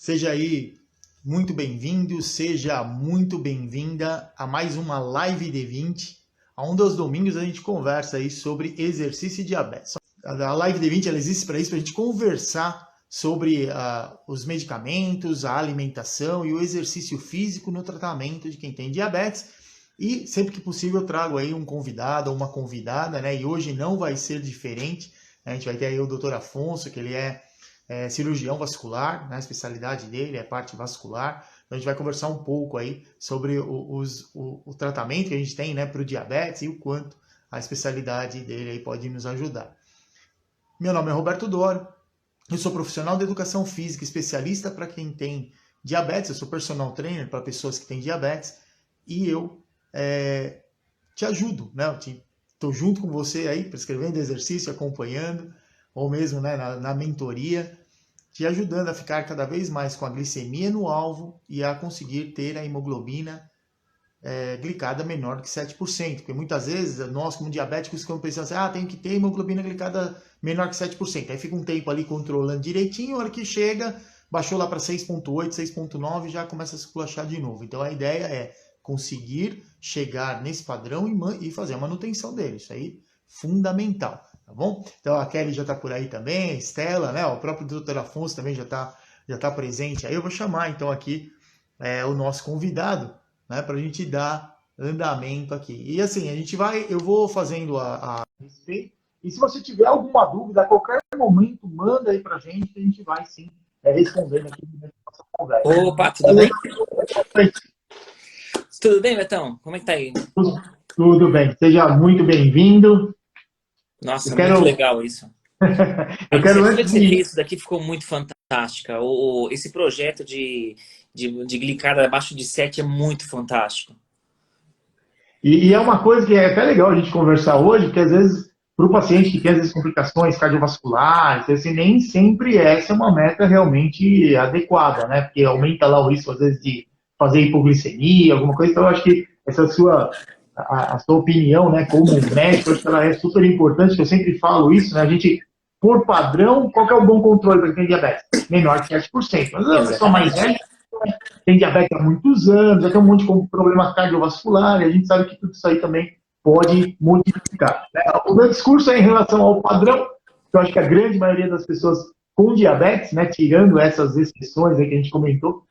Seja aí muito bem-vindo, seja muito bem-vinda a mais uma Live D20, onde aos domingos a gente conversa aí sobre exercício e diabetes. A Live D20 ela existe para isso, para a gente conversar sobre os medicamentos, a alimentação e o exercício físico no tratamento de quem tem diabetes. E sempre que possível eu trago aí um convidado ou uma convidada, né? E hoje não vai ser diferente. A gente vai ter aí o Dr. Afonso, que ele é cirurgião vascular, né? A especialidade dele é parte vascular. Então a gente vai conversar um pouco aí sobre o tratamento que a gente tem, né, para o diabetes e o quanto a especialidade dele aí pode nos ajudar. Meu nome é Roberto Doro, eu sou profissional de educação física, especialista para quem tem diabetes, eu sou personal trainer para pessoas que têm diabetes e eu te ajudo, né? Estou junto com você aí, prescrevendo exercício, acompanhando, ou mesmo, né, na mentoria, te ajudando a ficar cada vez mais com a glicemia no alvo e a conseguir ter a hemoglobina glicada menor que 7%. Porque muitas vezes nós, como diabéticos, ficamos pensando assim, tem que ter hemoglobina glicada menor que 7%. Aí fica um tempo ali controlando direitinho, a hora que chega, baixou lá para 6,8, 6,9 e já começa a se esculachar de novo. Então a ideia é conseguir chegar nesse padrão e fazer a manutenção dele. Isso aí é fundamental, tá bom? Então a Kelly já está por aí também, a Estela, né? O próprio Dr. Afonso também já tá presente. Aí eu vou chamar então aqui o nosso convidado, né? Para a gente dar andamento aqui. E assim, eu vou fazendo a respeito. E se você tiver alguma dúvida, a qualquer momento, manda aí para a gente vai sim respondendo aqui na nossa conversa. Opa, tudo bem? Tudo bem, Betão? Como é que tá aí? Tudo bem, seja muito bem-vindo. Nossa, muito legal isso. A iniciativa que você fez isso daqui ficou muito fantástica. Esse projeto de glicada abaixo de 7 é muito fantástico. E é uma coisa que é até legal a gente conversar hoje, porque às vezes, para o paciente que tem às vezes complicações cardiovasculares, assim, nem sempre essa é uma meta realmente adequada, né? Porque aumenta lá o risco, às vezes, de fazer hipoglicemia, alguma coisa. Então, eu acho que essa a sua opinião, né, como médico, eu acho que ela é super importante, que eu sempre falo isso, né? A gente, por padrão, qual que é o bom controle para quem tem diabetes? Menor que 7%. Mas a pessoa mais velha tem diabetes há muitos anos, já tem um monte de problema cardiovascular, e a gente sabe que tudo isso aí também pode modificar. Né? O meu discurso é em relação ao padrão, que eu acho que a grande maioria das pessoas com diabetes, né, tirando essas exceções aí que a gente comentou,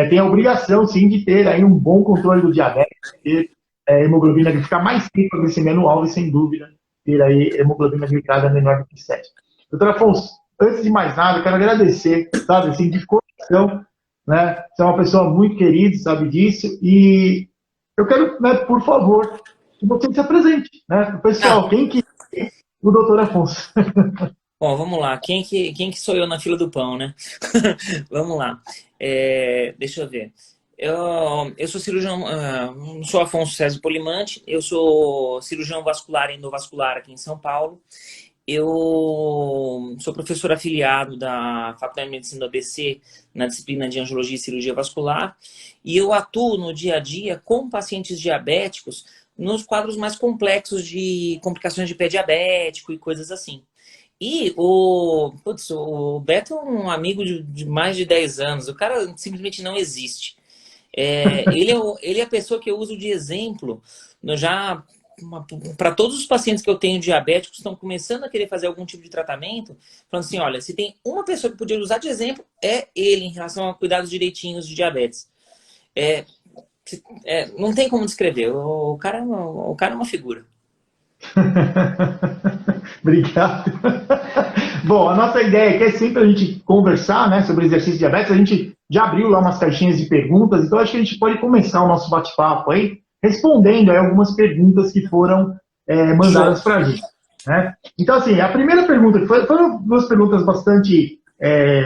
tem a obrigação, sim, de ter aí um bom controle do diabetes, ter hemoglobina glicada, ficar mais tempo a glicemia no alvo e, sem dúvida, ter aí hemoglobina glicada menor do que 7. Doutor Afonso, antes de mais nada, eu quero agradecer, sabe, assim, de coração, né? Você é uma pessoa muito querida, sabe disso, e eu quero, né, por favor, que você se apresente, né? O pessoal, quem que é o doutor Afonso? Bom, vamos lá. Quem que sou eu na fila do pão, né? Vamos lá. Deixa eu ver. Eu sou cirurgião, sou Afonso César Polimante, eu sou cirurgião vascular e endovascular aqui em São Paulo. Eu sou professor afiliado da Faculdade de Medicina do ABC na disciplina de Angiologia e Cirurgia Vascular e eu atuo no dia a dia com pacientes diabéticos nos quadros mais complexos de complicações de pé diabético e coisas assim. E o Beto é um amigo de mais de 10 anos, o cara simplesmente não existe. Ele é a pessoa que eu uso de exemplo para todos os pacientes que eu tenho diabéticos que estão começando a querer fazer algum tipo de tratamento, falando assim, olha, se tem uma pessoa que podia usar de exemplo, é ele em relação a cuidados direitinhos de diabetes. Não tem como descrever, o cara é uma figura. Obrigado. Bom, a nossa ideia aqui é sempre a gente conversar, né, sobre exercício de diabetes. A gente já abriu lá umas caixinhas de perguntas, então acho que a gente pode começar o nosso bate-papo aí respondendo aí algumas perguntas que foram mandadas para a gente. Né? Então, assim, a primeira pergunta, foram duas perguntas bastante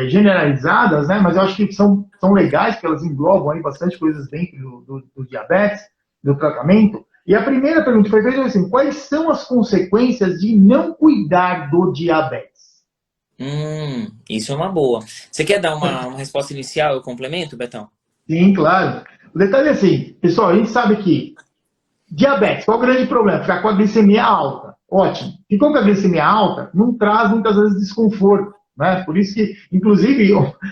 generalizadas, né, mas eu acho que são legais, porque elas englobam aí bastante coisas dentro do diabetes, do tratamento. E a primeira pergunta foi feita assim, quais são as consequências de não cuidar do diabetes? Isso é uma boa. Você quer dar uma resposta inicial e eu complemento, Betão? Sim, claro. O detalhe é assim, pessoal, a gente sabe que diabetes, qual é o grande problema? Ficar com a glicemia alta. Ótimo. Ficou com a glicemia alta, não traz muitas vezes desconforto. né? Por isso que, inclusive,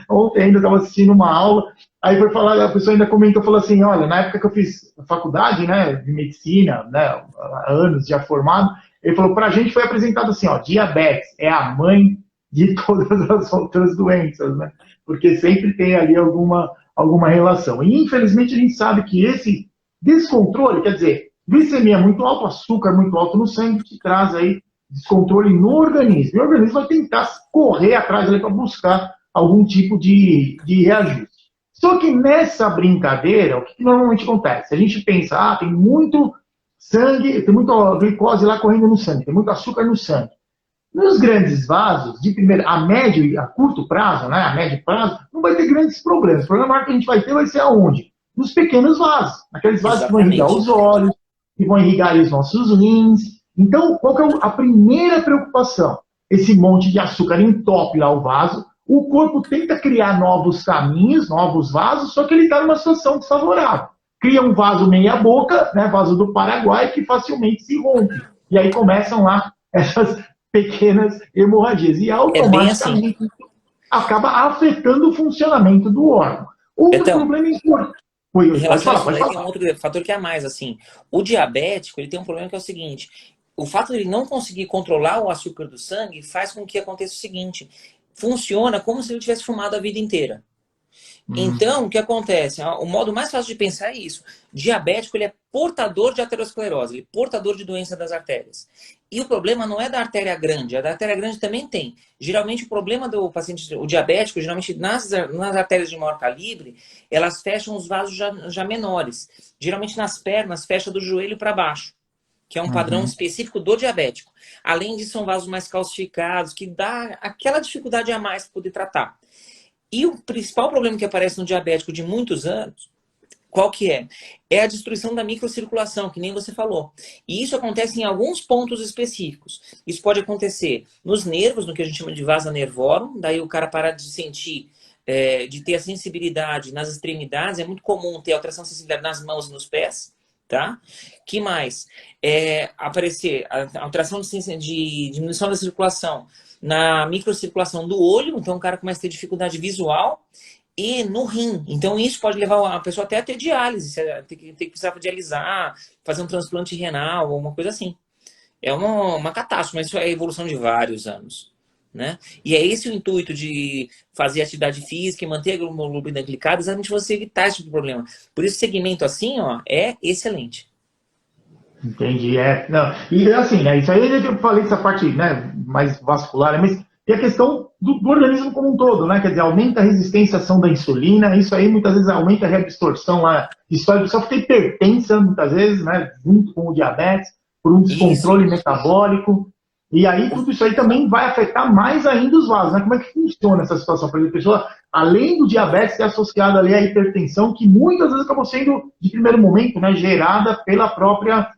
ontem ainda estava assistindo uma aula, aí foi falar, a pessoa ainda comentou, falou assim, olha, na época que eu fiz faculdade, né, de medicina, né, há anos já formado, ele falou, para a gente foi apresentado assim, ó, diabetes é a mãe de todas as outras doenças, né? Porque sempre tem ali alguma relação. E, infelizmente, a gente sabe que esse descontrole, quer dizer, glicemia muito alta, açúcar muito alto no sangue, te traz aí descontrole no organismo. E o organismo vai tentar correr atrás ali para buscar algum tipo de reajuste. Só que nessa brincadeira, o que normalmente acontece? A gente pensa, tem muito sangue, tem muita glicose lá correndo no sangue, tem muito açúcar no sangue. Nos grandes vasos, de primeiro, a médio e a curto prazo, né, a médio prazo, não vai ter grandes problemas. O problema maior que a gente vai ter vai ser aonde? Nos pequenos vasos. Aqueles vasos que vão irrigar os olhos, que vão irrigar os nossos rins. Então, qual que é a primeira preocupação? Esse monte de açúcar entope lá o vaso, o corpo tenta criar novos caminhos, novos vasos, só que ele está numa situação desfavorável. Cria um vaso meia boca, né, vaso do Paraguai, que facilmente se rompe. E aí começam lá essas pequenas hemorragias. E automaticamente acaba afetando o funcionamento do órgão. Outro problema importante. Em relação a isso, daí tem um outro fator que é a mais, assim. O diabético, ele tem um problema que é o seguinte: o fato de ele não conseguir controlar o açúcar do sangue faz com que aconteça o seguinte: funciona como se ele tivesse fumado a vida inteira. Então, o que acontece? O modo mais fácil de pensar é isso. Diabético, ele é portador de aterosclerose, ele é portador de doença das artérias. E o problema não é da artéria grande, a da artéria grande também tem. Geralmente, o problema do paciente, o diabético, geralmente nas artérias de maior calibre, elas fecham os vasos já menores. Geralmente nas pernas, fecha do joelho para baixo, que é um padrão específico do diabético. Além disso, são vasos mais calcificados, que dá aquela dificuldade a mais para poder tratar. E o principal problema que aparece no diabético de muitos anos, qual que é? É a destruição da microcirculação, que nem você falou. E isso acontece em alguns pontos específicos. Isso pode acontecer nos nervos, no que a gente chama de vasa nervorum, daí o cara para de sentir, de ter a sensibilidade nas extremidades. É muito comum ter alteração de sensibilidade nas mãos e nos pés, tá? Que mais? Aparecer a alteração de diminuição da circulação na microcirculação do olho, então o cara começa a ter dificuldade visual, e no rim. Então isso pode levar a pessoa até a ter diálise, ter que precisar dialisar, fazer um transplante renal, ou uma coisa assim. É uma catástrofe, mas isso é a evolução de vários anos, né? E é esse o intuito de fazer atividade física e manter a hemoglobina glicada, exatamente você evitar esse tipo de problema. Por isso, segmento assim, ó, é excelente. Entendi, não, e assim, né, isso aí eu falei dessa parte, né, mais vascular, mas e a questão do organismo como um todo, né, quer dizer, aumenta a resistência à ação da insulina, isso aí muitas vezes aumenta a reabsorção lá, história só que hipertensa muitas vezes, né, junto com o diabetes, por um descontrole metabólico, e aí tudo isso aí também vai afetar mais ainda os vasos, né, como é que funciona essa situação? Por exemplo, a pessoa, além do diabetes, é associada ali à hipertensão, que muitas vezes acabou sendo, de primeiro momento, né, gerada pela própria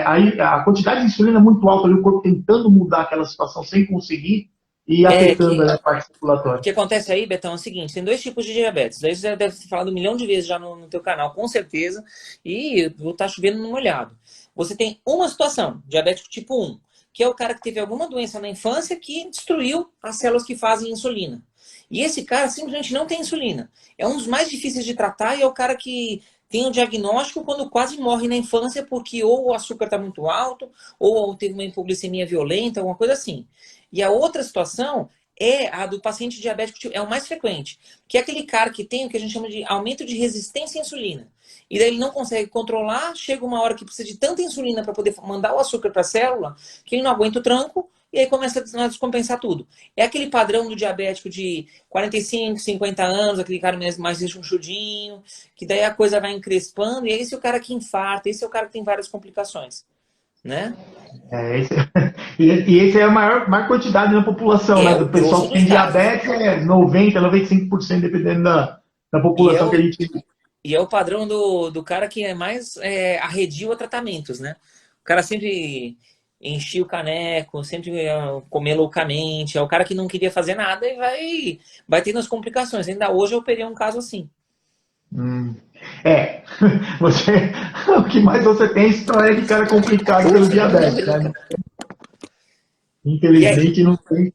aí a quantidade de insulina é muito alta ali, o corpo tentando mudar aquela situação sem conseguir e afetando a parte circulatória. O que acontece aí, Betão, é o seguinte: tem dois tipos de diabetes. Daí você já deve ter falado 1 milhão de vezes já no teu canal, com certeza, e vou estar chovendo no molhado. Você tem uma situação, diabético tipo 1, que é o cara que teve alguma doença na infância que destruiu as células que fazem insulina. E esse cara simplesmente não tem insulina. É um dos mais difíceis de tratar e é o cara que tem o diagnóstico quando quase morre na infância porque ou o açúcar está muito alto, ou teve uma hipoglicemia violenta, alguma coisa assim. E a outra situação é a do paciente diabético, é o mais frequente, que é aquele cara que tem o que a gente chama de aumento de resistência à insulina. E daí ele não consegue controlar, chega uma hora que precisa de tanta insulina para poder mandar o açúcar para a célula, que ele não aguenta o tranco, e aí começa a descompensar tudo. É aquele padrão do diabético de 45, 50 anos, aquele cara mais rechonchudinho, que daí a coisa vai encrespando, e esse é o cara que infarta, esse é o cara que tem várias complicações, né? E esse é a maior quantidade na população, né? Do pessoal que tem diabetes, 90%, 95%, dependendo da população que a gente tem. E é o padrão do cara que é mais arredio a tratamentos, né? O cara sempre enchia o caneco, sempre comer loucamente. É o cara que não queria fazer nada e vai tendo as complicações. Ainda hoje eu peguei um caso assim. O que mais você tem é história de cara complicado pelo diabetes, né? E aí, Infelizmente não tem é bem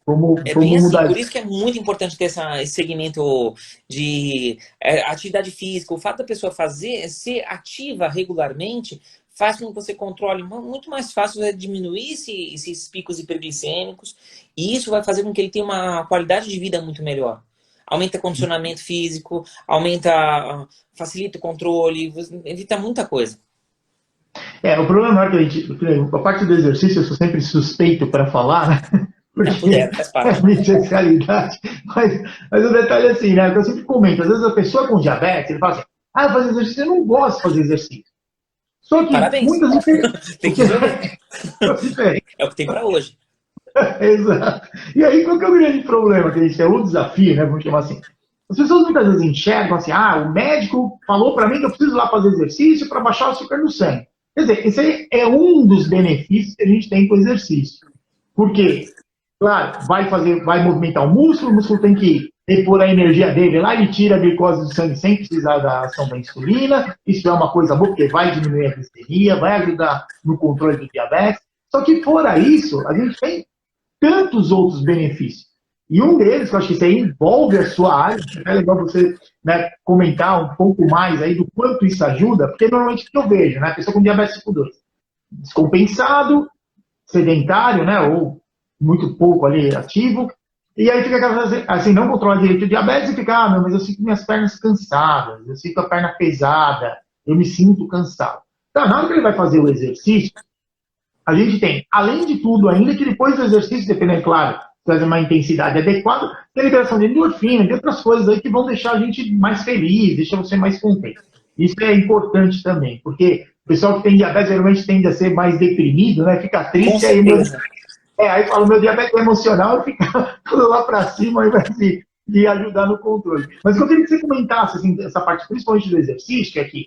como assim, mudar por isso. isso que é muito importante ter esse segmento de atividade física. O fato da pessoa fazer, ser ativa regularmente, faz com que você controle muito mais fácil diminuir esses picos hiperglicêmicos, e isso vai fazer com que ele tenha uma qualidade de vida muito melhor. Aumenta o condicionamento físico, facilita o controle, evita muita coisa. O problema é que a parte do exercício eu sou sempre suspeito para falar, né? Não, Porque puder, faz é a parte. minha especialidade. Mas o detalhe é assim, né? Que eu sempre comento, às vezes a pessoa com diabetes, ele fala assim, fazer exercício, eu não gosto de fazer exercício. Só que Parabéns. muitas diferenças. Tem que resolver. Diferentes. É o que tem para hoje. Exato. E aí, qual que é o grande problema que a gente tem? O desafio, né? Vamos chamar assim. As pessoas muitas vezes enxergam assim, o médico falou para mim que eu preciso ir lá fazer exercício para baixar o açúcar no sangue. Quer dizer, esse aí é um dos benefícios que a gente tem com o exercício. Porque, claro, vai movimentar o músculo tem que repor a energia dele lá, ele tira a glicose do sangue sem precisar da ação da insulina. Isso é uma coisa boa, porque vai diminuir a glicemia, vai ajudar no controle do diabetes. Só que fora isso, a gente tem tantos outros benefícios. E um deles, que eu acho que isso aí envolve a sua área, é legal você, né, comentar um pouco mais aí do quanto isso ajuda, porque normalmente o que eu vejo, né, a pessoa com diabetes tipo 2, descompensado, sedentário, né, ou muito pouco ali ativo, e aí fica assim, não controla direito o diabetes e fica, meu, mas eu sinto minhas pernas cansadas, eu sinto a perna pesada, eu me sinto cansado. Então, na hora que ele vai fazer o exercício, a gente tem, além de tudo, ainda que depois do exercício, dependendo, claro, fazer uma intensidade adequada, tem a liberação de endorfina, de outras coisas aí que vão deixar a gente mais feliz, deixa você mais contente. Isso é importante também, porque o pessoal que tem diabetes geralmente tende a ser mais deprimido, né? Fica Com triste, certeza. aí fala, meu diabetes é emocional, fica tudo lá para cima, aí vai se ajudar no controle. Mas eu queria que você comentasse assim, essa parte, principalmente do exercício, que é que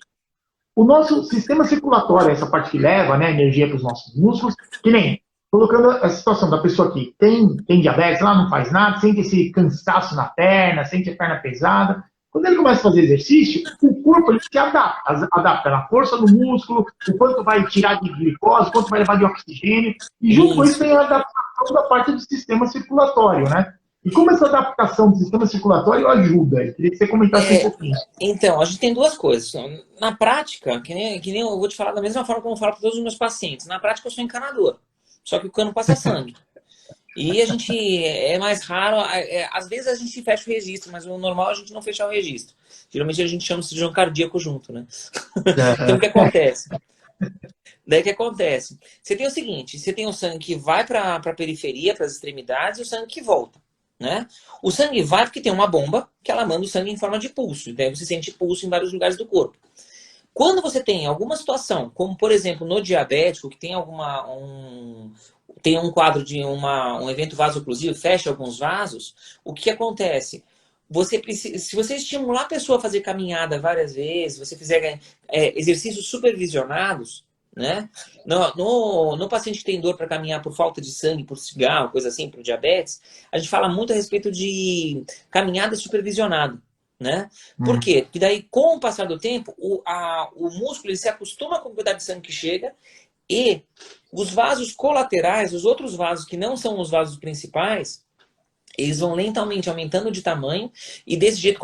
o nosso sistema circulatório, essa parte que leva, né, energia para os nossos músculos, que nem colocando a situação da pessoa que tem diabetes, ela não faz nada, sente esse cansaço na perna, sente a perna pesada. Quando ele começa a fazer exercício, o corpo ele se adapta na força do músculo, o quanto vai tirar de glicose, o quanto vai levar de oxigênio, e junto com isso Isso. tem a adaptação da parte do sistema circulatório, né? E como essa adaptação do sistema circulatório ajuda? Eu queria que você comentasse um É, pouquinho. então, a gente tem duas coisas. Na prática, que nem eu vou te falar da mesma forma como eu falo para todos os meus pacientes. Na prática, eu sou encanador. Só que o cano passa sangue. E a gente é mais raro, às vezes a gente fecha o registro, mas o normal é a gente não fechar o registro. Geralmente a gente chama de cirurgião cardíaco junto, né? Então o que acontece? Daí o que acontece? Você tem o seguinte, você tem o sangue que vai para a periferia, para as extremidades, e o sangue que volta, né? O sangue vai porque tem uma bomba que ela manda o sangue em forma de pulso, e daí você sente pulso em vários lugares do corpo. Quando você tem alguma situação, como por exemplo no diabético, que tem tem um quadro de um evento vasoclusivo, fecha alguns vasos, o que acontece? Você precisa, se você estimular a pessoa a fazer caminhada várias vezes, você fizer exercícios supervisionados, né? No paciente que tem dor para caminhar por falta de sangue, por cigarro, coisa assim, por diabetes, a gente fala muito a respeito de caminhada supervisionada. Né? Por Hum. quê? Porque daí, com o passar do tempo, o músculo ele se acostuma com a quantidade de sangue que chega e os vasos colaterais, os outros vasos que não são os vasos principais, eles vão lentamente aumentando de tamanho e desse jeito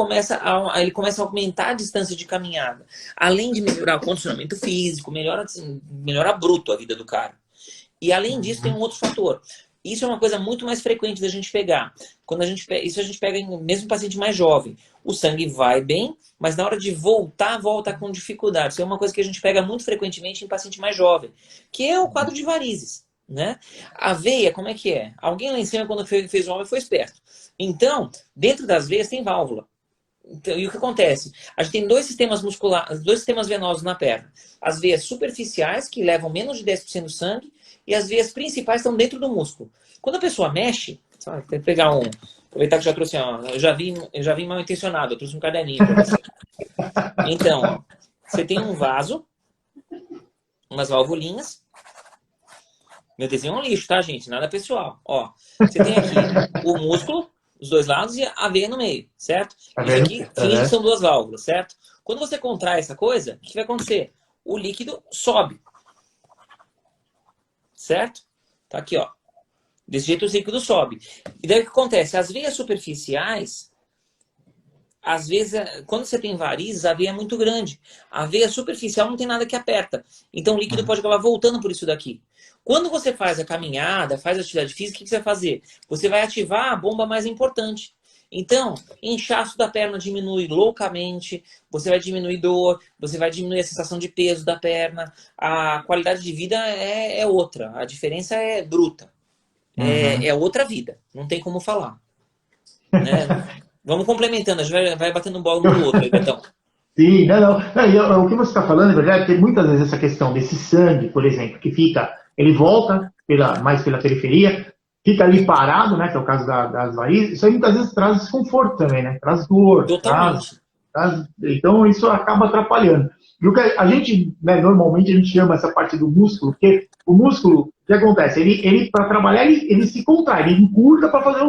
ele começa a aumentar a distância de caminhada. Além de melhorar o condicionamento físico, melhora bruto a vida do cara. E além disso, tem um outro fator. Isso é uma coisa muito mais frequente da gente pegar. Isso a gente pega em mesmo paciente mais jovem. O sangue vai bem, mas na hora de voltar, volta com dificuldade. Isso é uma coisa que a gente pega muito frequentemente em paciente mais jovem, que é o quadro de varizes, né? A veia, como é que é? Alguém lá em cima, quando fez o homem, foi esperto. Então, dentro das veias tem válvula. Então, e o que acontece? A gente tem dois sistemas musculares, dois sistemas venosos na perna. As veias superficiais, que levam menos de 10% do sangue, e as veias principais estão dentro do músculo. Quando a pessoa mexe, sabe, tem que pegar um. Aproveitar que eu já trouxe, ó, eu já vim mal intencionado, eu trouxe um caderninho para você. Então, ó, você tem um vaso, umas valvulinhas. Meu desenho é um lixo, tá, gente? Nada pessoal. Ó, você tem aqui o músculo, os dois lados, e a veia no meio, certo? Tá Isso vendo? aqui finge que são duas válvulas, certo? Quando você contrai essa coisa, o que vai acontecer? O líquido sobe, certo? Tá aqui, ó. Desse jeito o líquido sobe. E daí o que acontece? As veias superficiais, às vezes, quando você tem varizes, a veia é muito grande. A veia superficial não tem nada que aperta. Então o líquido pode acabar voltando por isso daqui. Quando você faz a caminhada, faz a atividade física, o que você vai fazer? Você vai ativar a bomba mais importante. Então, inchaço da perna diminui loucamente, você vai diminuir dor, você vai diminuir a sensação de peso da perna, a qualidade de vida é outra, a diferença é bruta. É outra vida, não tem como falar. Né? Vamos complementando, a gente vai batendo bola um no outro aí, Betão. Sim, o que você está falando, é verdade, tem muitas vezes essa questão desse sangue, por exemplo, que fica, ele volta mais pela periferia, fica ali parado, né, que é o caso das varizes, isso aí muitas vezes traz desconforto também, né, traz dor, Totalmente. então isso acaba atrapalhando. E o que a gente, né, normalmente a gente chama essa parte do músculo, porque o músculo, o que acontece? Ele para trabalhar, ele se contrai, ele encurta para fazer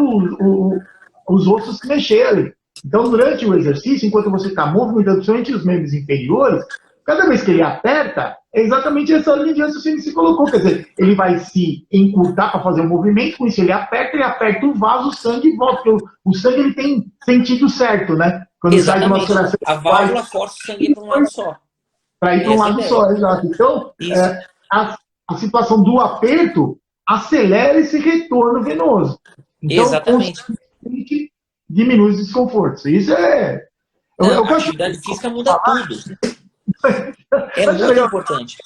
os ossos se mexerem. Então, durante o exercício, enquanto você está movimentando, principalmente os membros inferiores, cada vez que ele aperta, é exatamente essa linha de raciocínio que se colocou. Quer dizer, ele vai se encurtar para fazer o movimento, com isso ele aperta o vaso, o sangue volta. Porque o sangue ele tem sentido certo, né? Quando Exatamente. sai de uma A válvula força o sangue para um lado só. para ir para um lado só, exato. Então, a situação do aperto acelera esse retorno venoso. Então, exatamente. Diminui os desconfortos. Isso é. Não, a atividade física muda tudo. É muito importante.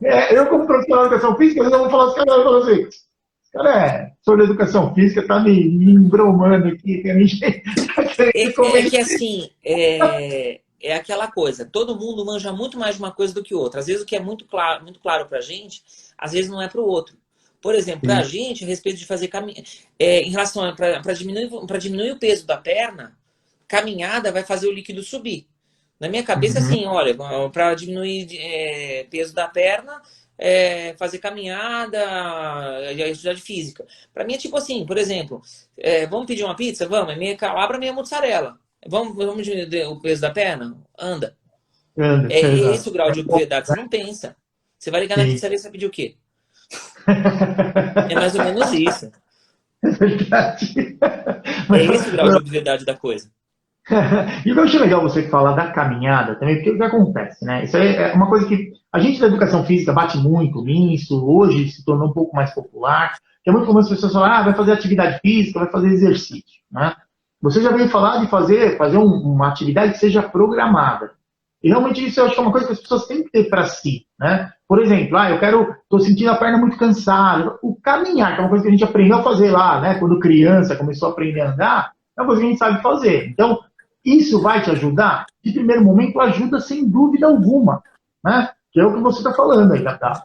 Eu, como profissional de educação física, às vezes eu vou falar assim, cara, eu falo assim, cara, sou da educação física, tá me embromando aqui. É que assim, é aquela coisa, todo mundo manja muito mais de uma coisa do que outra. Às vezes o que é muito claro pra gente, às vezes não é pro outro. Por exemplo, para a gente, a respeito de fazer caminhada, em relação para diminuir o peso da perna, caminhada vai fazer o líquido subir. Na minha cabeça, assim, olha, para diminuir peso da perna, fazer caminhada e a atividade física. Para mim é tipo assim, por exemplo, vamos pedir uma pizza? Vamos, é meia calabra, meia mussarela. Vamos diminuir o peso da perna? Anda. É esse o grau de obviedade, você não pensa. Você vai ligar na pizzaria e você vai pedir o quê? É mais ou menos isso. É verdade. É esse o grau de obviedade da coisa. E eu achei legal você falar da caminhada também, porque o que acontece, né? Isso aí é uma coisa que a gente da educação física bate muito nisso, hoje se tornou um pouco mais popular, que é muito comum as pessoas falarem, vai fazer atividade física, vai fazer exercício, né? Você já veio falar de fazer uma atividade que seja programada. E realmente isso eu acho que é uma coisa que as pessoas têm que ter para si, né? Por exemplo, estou sentindo a perna muito cansada. O caminhar, que é uma coisa que a gente aprendeu a fazer lá, né? Quando criança começou a aprender a andar, é uma coisa que a gente sabe fazer. Então, isso vai te ajudar? De primeiro momento, ajuda sem dúvida alguma, né? Que é o que você está falando aí,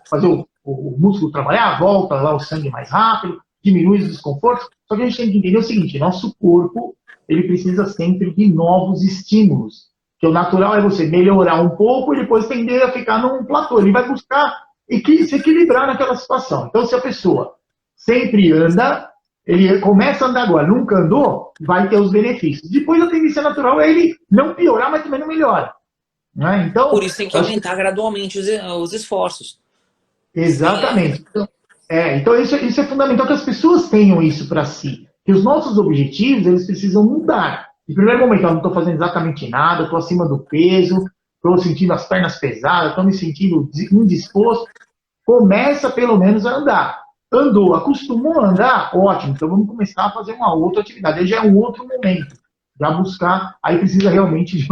fazer o músculo trabalhar, volta lá o sangue mais rápido, diminui os desconfortos. Só que a gente tem que entender o seguinte, nosso corpo, ele precisa sempre de novos estímulos. Que o natural é você melhorar um pouco e depois tender a ficar num platô. Ele vai buscar se equilibrar naquela situação. Então, se a pessoa sempre anda, ele começa a andar agora, nunca andou, vai ter os benefícios. Depois, a tendência natural é ele não piorar, mas também não melhora. Né? Então, por isso tem que aumentar gradualmente os esforços. Exatamente. Então isso é fundamental que as pessoas tenham isso para si. Que os nossos objetivos, eles precisam mudar. Em primeiro momento, eu não estou fazendo exatamente nada, estou acima do peso, estou sentindo as pernas pesadas, estou me sentindo indisposto. Começa pelo menos a andar. Andou, acostumou a andar? Ótimo, então vamos começar a fazer uma outra atividade. Aí já é um outro momento. Já buscar, aí precisa realmente,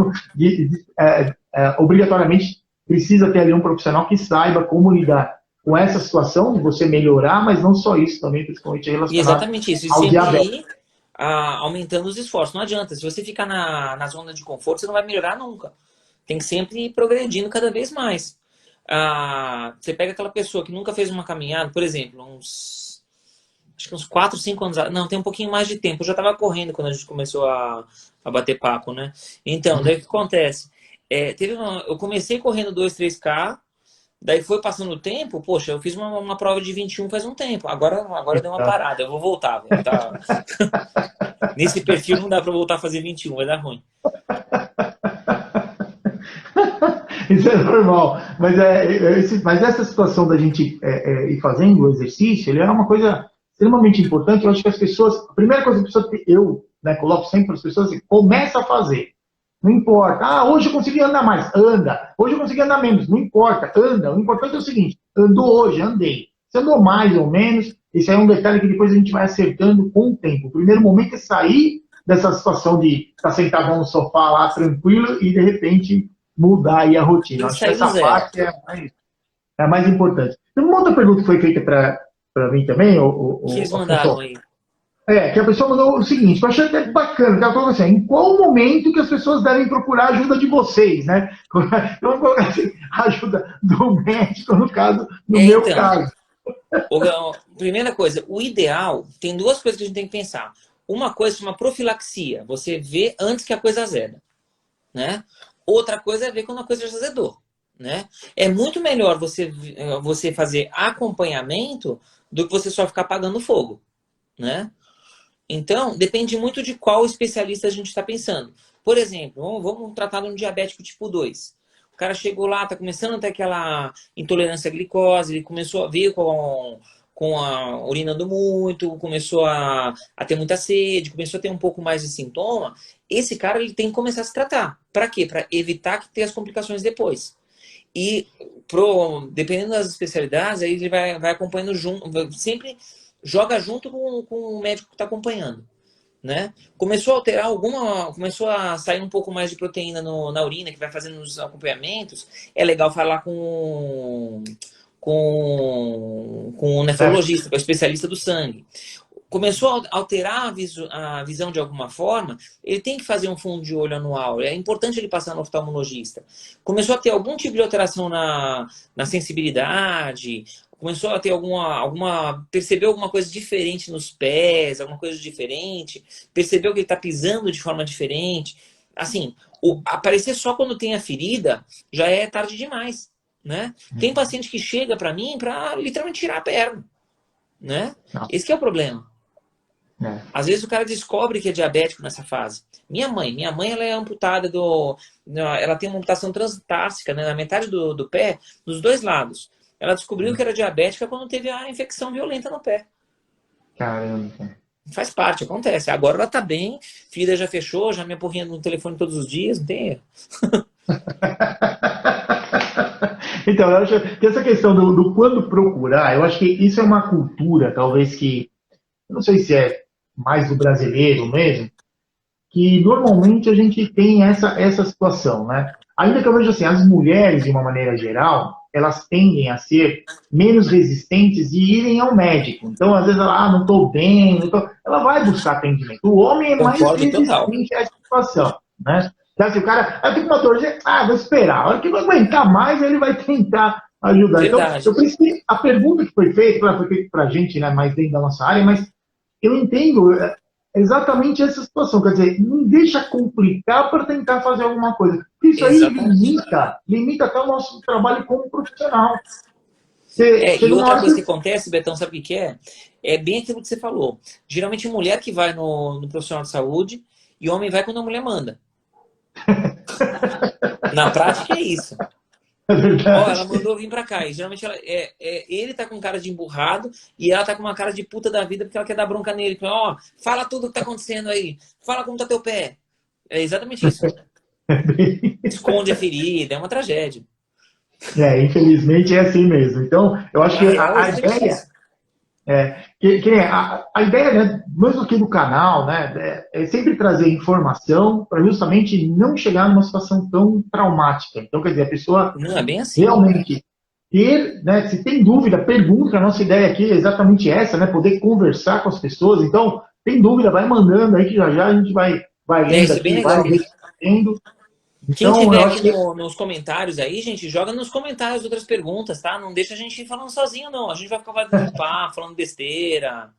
obrigatoriamente, precisa ter ali um profissional que saiba como lidar com essa situação de você melhorar, mas não só isso, também principalmente relacionado exatamente isso. E ao sempre diabetes. Aumentando os esforços. Não adianta. Se você ficar na zona de conforto, você não vai melhorar nunca. Tem que sempre ir progredindo cada vez mais. Você pega aquela pessoa que nunca fez uma caminhada, por exemplo, acho que uns 4, 5 anos. Não, tem um pouquinho mais de tempo. Eu já estava correndo quando a gente começou a bater papo, né? Então, daí o que acontece? Eu comecei correndo 2, 3K. Daí foi passando o tempo, poxa, eu fiz uma prova de 21 faz um tempo. Agora deu uma parada, eu vou voltar. Tá? Nesse perfil não dá pra voltar a fazer 21, vai dar ruim. Isso é normal. Mas essa situação da gente ir fazendo o exercício, ele é uma coisa extremamente importante. Eu acho que as pessoas, a primeira coisa que a pessoa, eu, né, coloco sempre para as pessoas assim, começa a fazer. Não importa. Ah, hoje eu consegui andar mais. Anda. Hoje eu consegui andar menos. Não importa. Anda. O importante é o seguinte, andou hoje, andei. Se andou mais ou menos, esse aí é um detalhe que depois a gente vai acertando com o tempo. O primeiro momento é sair dessa situação de estar sentado no sofá lá tranquilo e de repente mudar aí a rotina. Tem que Acho que sair do essa zero. parte é a mais importante. Tem uma outra pergunta que foi feita para mim também, Que eles Afonso. mandaram aí. Que a pessoa mandou o seguinte, eu achei até bacana, que ela falou assim, em qual momento que as pessoas devem procurar a ajuda de vocês, né? Eu vou colocar assim, a ajuda do médico, no caso, no meu Então, caso. primeira coisa, o ideal, tem duas coisas que a gente tem que pensar. Uma coisa chama profilaxia, você vê antes que a coisa azeda, né? Outra coisa é ver quando a coisa já azedou, né? É muito melhor você fazer acompanhamento do que você só ficar apagando fogo, né? Então, depende muito de qual especialista a gente está pensando. Por exemplo, vamos tratar de um diabético tipo 2. O cara chegou lá, está começando a ter aquela intolerância à glicose, ele começou a ver com a urinando muito, começou a ter muita sede, começou a ter um pouco mais de sintoma. Esse cara ele tem que começar a se tratar. Para quê? Para evitar que tenha as complicações depois. E dependendo das especialidades, aí ele vai acompanhando junto, sempre joga junto com o médico que está acompanhando, né? Começou a alterar começou a sair um pouco mais de proteína na urina, que vai fazendo os acompanhamentos, é legal falar com o nefrologista, com o especialista do sangue. Começou a alterar a visão de alguma forma, ele tem que fazer um fundo de olho anual. É importante ele passar no oftalmologista. Começou a ter algum tipo de alteração na sensibilidade, começou a ter percebeu alguma coisa diferente nos pés, alguma coisa diferente, percebeu que ele está pisando de forma diferente. Assim, aparecer só quando tem a ferida já é tarde demais, né? Tem paciente que chega para mim para literalmente tirar a perna, né? Esse que é o problema. Às vezes o cara descobre que é diabético nessa fase. Minha mãe ela é amputada ela tem uma amputação transtársica, né, na metade do pé, dos dois lados. Ela descobriu que era diabética quando teve a infecção violenta no pé. Caramba. Faz parte, acontece. Agora ela tá bem, filha já fechou, já me apurrinha no telefone todos os dias, não tem erro. Então, eu acho que essa questão do quando procurar, eu acho que isso é uma cultura, talvez que, eu não sei se é mais do brasileiro mesmo, que normalmente a gente tem essa situação, né? Ainda que eu veja assim, as mulheres, de uma maneira geral, elas tendem a ser menos resistentes de irem ao médico. Então, às vezes, ela, não estou bem, ela vai buscar atendimento. O homem é mais Concordo total. resistente a essa situação, né? Então, assim, o cara, eu tenho uma dorzinha, vou esperar. A hora que vai aguentar mais, ele vai tentar ajudar. Verdade. Então, eu pensei, a pergunta que foi feita, foi feita para a gente, né, mais dentro da nossa área, mas eu entendo exatamente essa situação. Quer dizer, não deixa complicar para tentar fazer alguma coisa. Isso aí limita até o nosso trabalho como profissional. E outra coisa que acontece, Betão, sabe o que é? É bem aquilo que você falou. Geralmente mulher que vai no profissional de saúde e homem vai quando a mulher manda. Na prática é isso. É verdade. Ela mandou vir pra cá. E geralmente ele tá com cara de emburrado e ela tá com uma cara de puta da vida porque ela quer dar bronca nele. Fala tudo o que tá acontecendo aí. Fala como tá teu pé. É exatamente isso. Esconde a ferida. É uma tragédia. Infelizmente é assim mesmo. Então, eu acho que a ideia... a ideia, né, mesmo aqui do canal, né, é sempre trazer informação para justamente não chegar numa situação tão traumática. Então, quer dizer, a pessoa não é bem assim, realmente ter, né, se tem dúvida, pergunta. A nossa ideia aqui é exatamente essa, né, poder conversar com as pessoas. Então, tem dúvida, vai mandando aí que já a gente vai lendo aqui, vai respondendo. Quem Então, tiver aqui nos comentários aí, gente, joga nos comentários outras perguntas, tá? Não deixa a gente falando sozinho, não. A gente vai ficar batendo papo, falando besteira,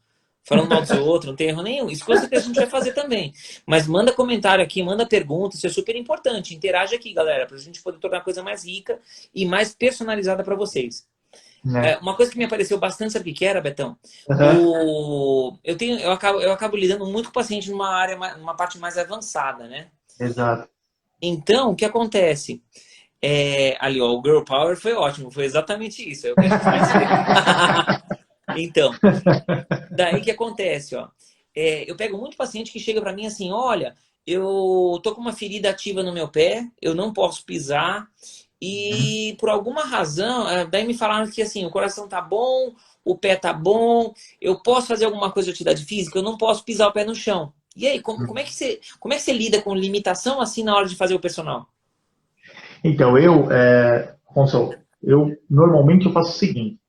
falando mal dos outros, não tem erro nenhum. Isso com certeza a gente vai fazer também. Mas manda comentário aqui, manda pergunta, isso é super importante. Interage aqui, galera, pra gente poder tornar a coisa mais rica e mais personalizada para vocês. Uma coisa que me apareceu bastante, sabe o que era, Betão? Eu acabo lidando muito com o paciente numa parte mais avançada, né? Exato. Então, o que acontece? Ali, o Girl Power foi ótimo, foi exatamente isso. É o que a gente faz. Então, daí que acontece, ó. Eu pego muito paciente que chega para mim assim, olha, eu tô com uma ferida ativa no meu pé, eu não posso pisar e por alguma razão, daí me falaram que assim, o coração tá bom, o pé tá bom, eu posso fazer alguma coisa de atividade física, eu não posso pisar o pé no chão. E aí, como é que você lida com limitação assim na hora de fazer o personal? Então, Gonçalo, normalmente eu faço o seguinte,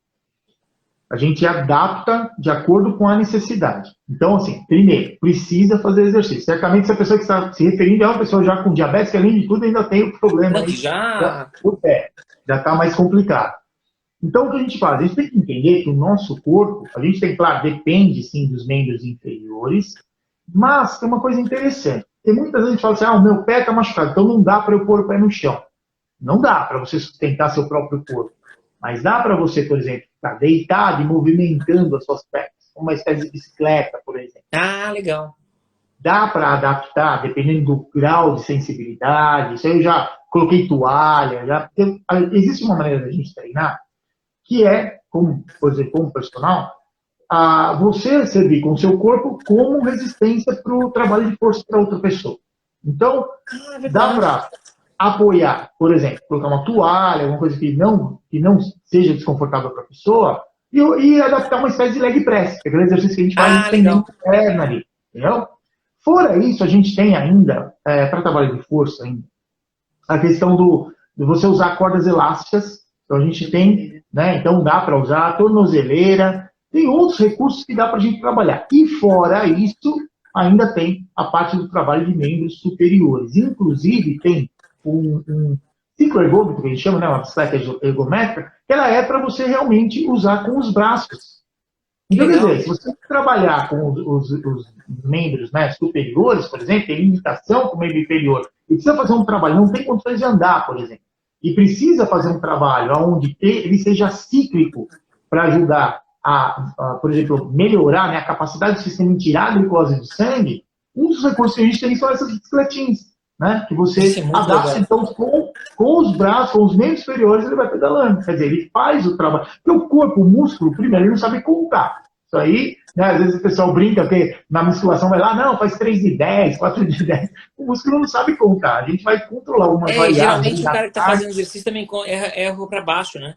a gente adapta de acordo com a necessidade. Então, assim, primeiro, precisa fazer exercício. Certamente, se a pessoa que está se referindo é uma pessoa já com diabetes, que além de tudo ainda tem o problema Não, que aí já. do pé. Já está mais complicado. Então, o que a gente faz? A gente tem que entender que o nosso corpo, a gente tem, claro, depende sim dos membros inferiores, mas tem uma coisa interessante. Tem muitas vezes a gente fala assim, o meu pé está machucado, então não dá para eu pôr o pé no chão. Não dá para você sustentar seu próprio corpo. Mas dá para você, por exemplo, ficar deitado e movimentando as suas pernas, uma espécie de bicicleta, por exemplo. Ah, legal. Dá para adaptar, dependendo do grau de sensibilidade. Isso aí eu já coloquei toalha. Existe uma maneira da gente treinar que é, como, por exemplo, como personal, você servir com o seu corpo como resistência para o trabalho de força para outra pessoa. Então, Ah, é dá verdade. para apoiar, por exemplo, colocar uma toalha, alguma coisa que não seja desconfortável para a pessoa, e adaptar uma espécie de leg press, que é aquele exercício que a gente faz Ah, estendendo legal. a perna ali, entendeu? Fora isso, a gente tem ainda, para trabalho de força, ainda, a questão de você usar cordas elásticas. Então a gente tem, né? Então dá para usar a tornozeleira, tem outros recursos que dá para a gente trabalhar. E fora isso, ainda tem a parte do trabalho de membros superiores. Inclusive tem um ciclo ergômetro, que a gente chama, né? Uma bicicleta ergométrica, que ela é para você realmente usar com os braços. Que Então, quer legal. dizer, se você trabalhar com os membros, né, superiores, por exemplo, tem limitação com o membro inferior, e precisa fazer um trabalho, não tem condições de andar, por exemplo, e precisa fazer um trabalho onde ele seja cíclico para ajudar por exemplo, melhorar, né, a capacidade do sistema em tirar a glicose do sangue, um dos recursos que a gente tem são essas bicicletinhas, né, que Isso é você muito adapta, legal. então, com os braços, com os membros superiores, ele vai pedalando. Quer dizer, ele faz o trabalho. Porque o corpo, o músculo, primeiro, ele não sabe contar. Isso aí, né, às vezes o pessoal brinca, porque na musculação vai lá, não, faz 3 de 10, 4 de 10. O músculo não sabe contar. A gente vai controlar algumas E variáveis ali geralmente o na cara que tá carga. fazendo exercício também erra para baixo, né?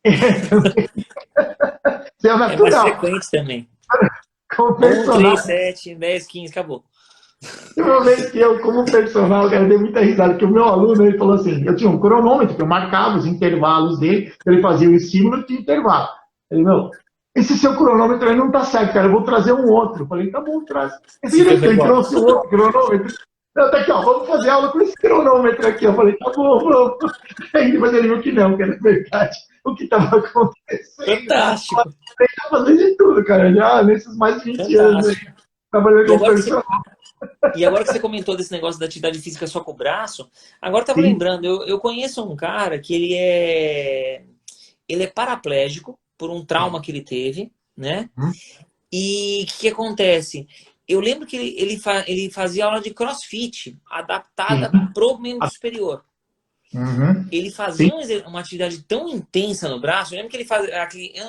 Isso é É mais natural. frequente também. Como 1, 3, personal, 7, 10, 15, acabou. teve uma vez que eu, como personal, cara, dei muita risada, que o meu aluno, ele falou assim, eu tinha um cronômetro, que eu marcava os intervalos dele, ele fazia o estímulo de intervalo. Ele, meu, esse seu cronômetro aí não tá certo, cara, eu vou trazer um outro. Eu falei, tá bom, traz. Se Ele igual. trouxe um outro cronômetro. Não, tá aqui, ó, vamos fazer aula com esse cronômetro aqui. Eu falei, tá bom, vamos. Aí depois ele viu que não, que era verdade o que estava acontecendo. Fantástico, Ele tá fazendo de tudo, cara, já nesses mais de 20 anos aí, fantástico. trabalhando E como agora que você, personal. e agora que você comentou desse negócio da atividade física só com o braço, agora eu tava Sim. lembrando, eu conheço um cara que ele é paraplégico por um trauma que ele teve, né? Uhum. E o que acontece? Eu lembro que ele fazia aula de CrossFit Sim. adaptada pro membro superior. Uhum. Ele Sim. fazia uma atividade tão intensa no braço. Eu lembro que ele faz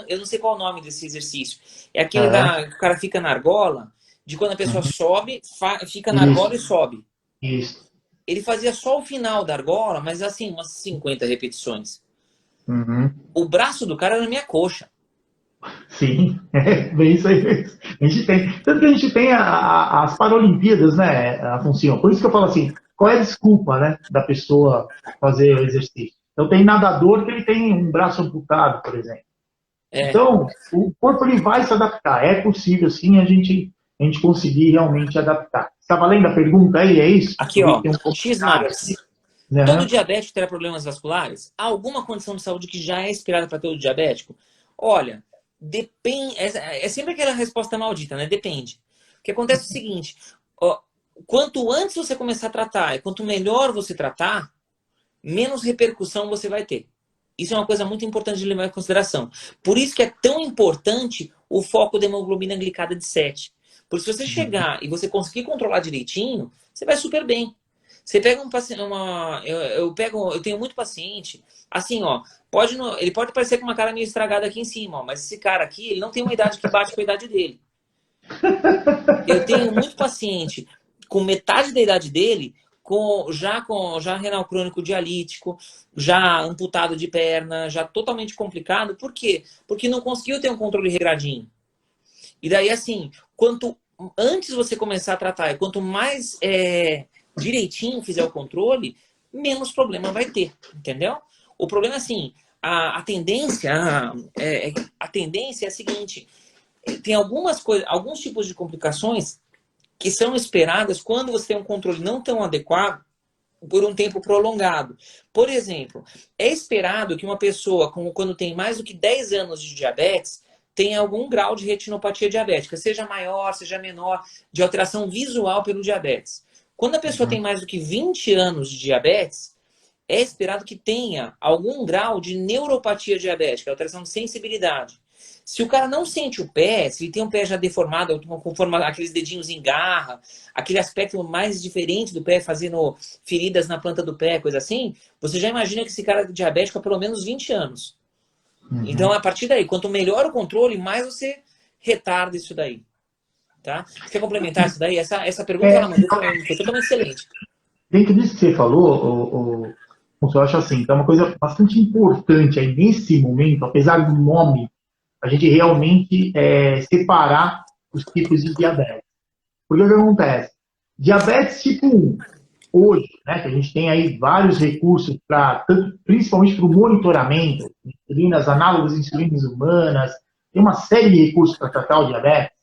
eu não sei qual é o nome desse exercício. É aquele Uhum. que o cara fica na argola, de quando a pessoa Uhum. sobe, fica na Isso. argola e sobe. Isso. Ele fazia só o final da argola, mas assim, umas 50 repetições. Uhum. O braço do cara era na minha coxa. Sim, é bem isso aí mesmo. A gente tem, tanto que a gente tem as Paralimpíadas, né, Afonso? Por isso que eu falo assim, qual é a desculpa, né, da pessoa fazer o exercício? Então tem nadador que ele tem um braço amputado, por exemplo. É. Então, o corpo ele vai se adaptar. É possível, sim, a gente conseguir realmente adaptar. Está valendo a pergunta aí, é isso? Aqui, Eu vi que ó, tem um X comentário aqui. marks. Todo Né? diabético terá problemas vasculares? Há alguma condição de saúde que já é esperada para todo diabético? Olha, depende. É sempre aquela resposta maldita, né? Depende. O que acontece é o seguinte: ó, quanto antes você começar a tratar e quanto melhor você tratar, menos repercussão você vai ter. Isso é uma coisa muito importante de levar em consideração. Por isso que é tão importante o foco da hemoglobina glicada de 7. Porque se você chegar e você conseguir controlar direitinho, você vai super bem. Você pega um paciente, eu tenho muito paciente, assim, ó, ele pode parecer com uma cara meio estragada aqui em cima, ó, mas esse cara aqui, ele não tem uma idade que bate com a idade dele. Eu tenho muito paciente com metade da idade dele, já renal crônico dialítico, já amputado de perna, já totalmente complicado. Por quê? Porque não conseguiu ter um controle regradinho. E daí, assim, quanto antes você começar a tratar, e quanto mais direitinho fizer o controle, menos problema vai ter, entendeu? O problema é assim, a tendência é a seguinte, tem alguns tipos de complicações que são esperadas quando você tem um controle não tão adequado por um tempo prolongado. Por exemplo, é esperado que uma pessoa, quando tem mais do que 10 anos de diabetes, tenha algum grau de retinopatia diabética, seja maior, seja menor, de alteração visual pelo diabetes. Quando a pessoa tem mais do que 20 anos de diabetes, é esperado que tenha algum grau de neuropatia diabética, alteração de sensibilidade. Se o cara não sente o pé, se ele tem um pé já deformado, com aqueles dedinhos em garra, aquele aspecto mais diferente do pé, fazendo feridas na planta do pé, coisa assim, você já imagina que esse cara é diabético há pelo menos 20 anos. Então, a partir daí, quanto melhor o controle, mais você retarda isso daí. Tá? Quer complementar isso daí? Essa pergunta ela mandou foi totalmente excelente. Dentro disso que você falou, eu acho assim, então é uma coisa bastante importante aí nesse momento, apesar do nome, a gente realmente separar os tipos de diabetes. Porque o que acontece? Diabetes tipo 1, hoje, né, que a gente tem aí vários recursos, principalmente para o monitoramento, insulinas, análogos de insulinas humanas, tem uma série de recursos para tratar o diabetes,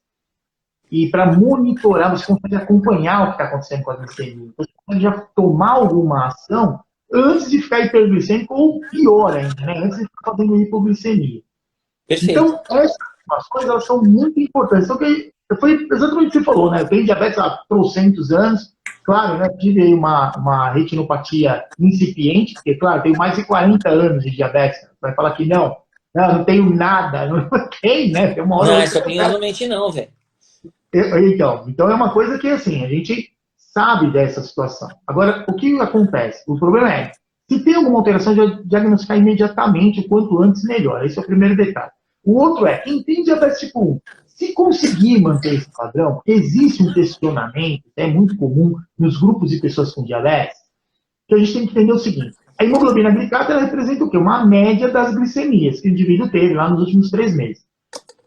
e para monitorar, você consegue acompanhar o que está acontecendo com a glicemia. Você pode já tomar alguma ação antes de ficar hiperglicêmico, ou pior ainda, né, antes de ficar fazendo hipoglicemia. Perfeito. Então, essas informações elas são muito importantes. Então, foi exatamente o que você falou, né? Eu tenho diabetes há trocentos anos. Claro, né? Tive aí uma retinopatia incipiente, porque, claro, tenho mais de 40 anos de diabetes. Vai falar que não tenho nada. Não tem, né? Tem uma hora não, essa opinião não mente não, velho. Então é uma coisa que, assim, a gente sabe dessa situação. Agora, o que acontece? O problema é, se tem alguma alteração, diagnosticar imediatamente, o quanto antes, melhor. Esse é o primeiro detalhe. O outro é, quem tem diabetes tipo 1, se conseguir manter esse padrão, porque existe um questionamento, é muito comum nos grupos de pessoas com diabetes, que a gente tem que entender o seguinte, a hemoglobina glicada ela representa o quê? Uma média das glicemias que o indivíduo teve lá nos últimos 3 meses.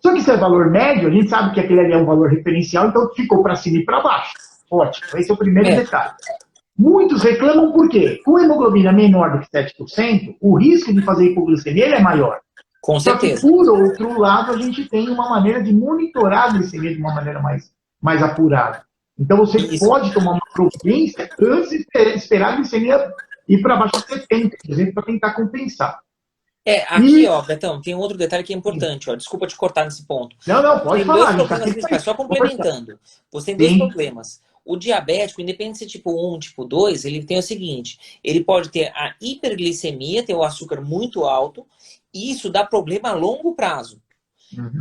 Só que se é valor médio, a gente sabe que aquele ali é um valor referencial, então ficou para cima e para baixo. Ótimo, esse é o primeiro detalhe. Muitos reclamam por quê? Com hemoglobina menor do que 7%, o risco de fazer hipoglicemia é maior. Com certeza. Só que, por outro lado, a gente tem uma maneira de monitorar a glicemia de uma maneira mais apurada. Então, você pode tomar uma providência antes de esperar a glicemia ir para baixo de 70, por exemplo, para tentar compensar. Aqui, ó, Betão, tem um outro detalhe que é importante, ó. Desculpa te cortar nesse ponto. Não, pode falar. Dois problemas principais, só complementando. Você tem dois problemas. O diabético, independente se é tipo 1, tipo 2, ele tem o seguinte, ele pode ter a hiperglicemia, ter o açúcar muito alto, e isso dá problema a longo prazo.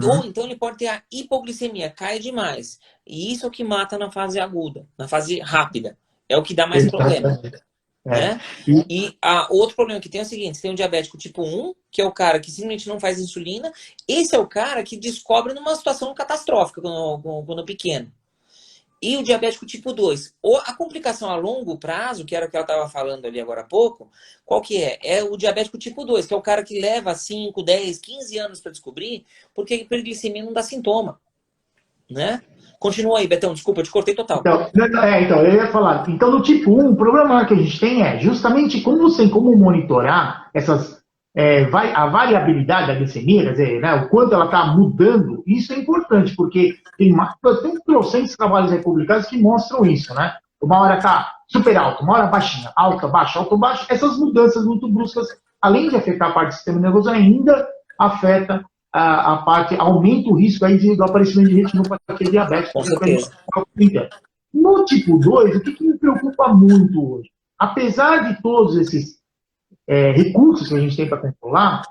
Ou então ele pode ter a hipoglicemia, cai demais. E isso é o que mata na fase aguda, na fase rápida. É o que dá mais problema. Né? E outro problema que tem é o seguinte, você tem um diabético tipo 1, que é o cara que simplesmente não faz insulina. Esse é o cara que descobre numa situação catastrófica quando pequeno. E o diabético tipo 2. A complicação a longo prazo, que era o que ela estava falando ali agora há pouco, qual que é? É o diabético tipo 2, que é o cara que leva 5, 10, 15 anos para descobrir, porque a hiperglicemia não dá sintoma. Né? Continua aí, Betão, desculpa, eu te cortei total. Então, eu ia falar. Então, no tipo 1, o problema que a gente tem é justamente como monitorar a variabilidade da glicemia, quer dizer, né, o quanto ela está mudando. Isso é importante, porque tem trocentos trabalhos publicados que mostram isso, né? Uma hora está super alta, uma hora baixinha, alta, baixa, alta, baixa. Essas mudanças muito bruscas, além de afetar a parte do sistema nervoso, ainda afeta a parte, aumenta o risco aí do aparecimento de retinopatia diabética. Com certeza. No tipo 2, o que me preocupa muito hoje? Apesar de todos esses recursos que a gente tem para controlar,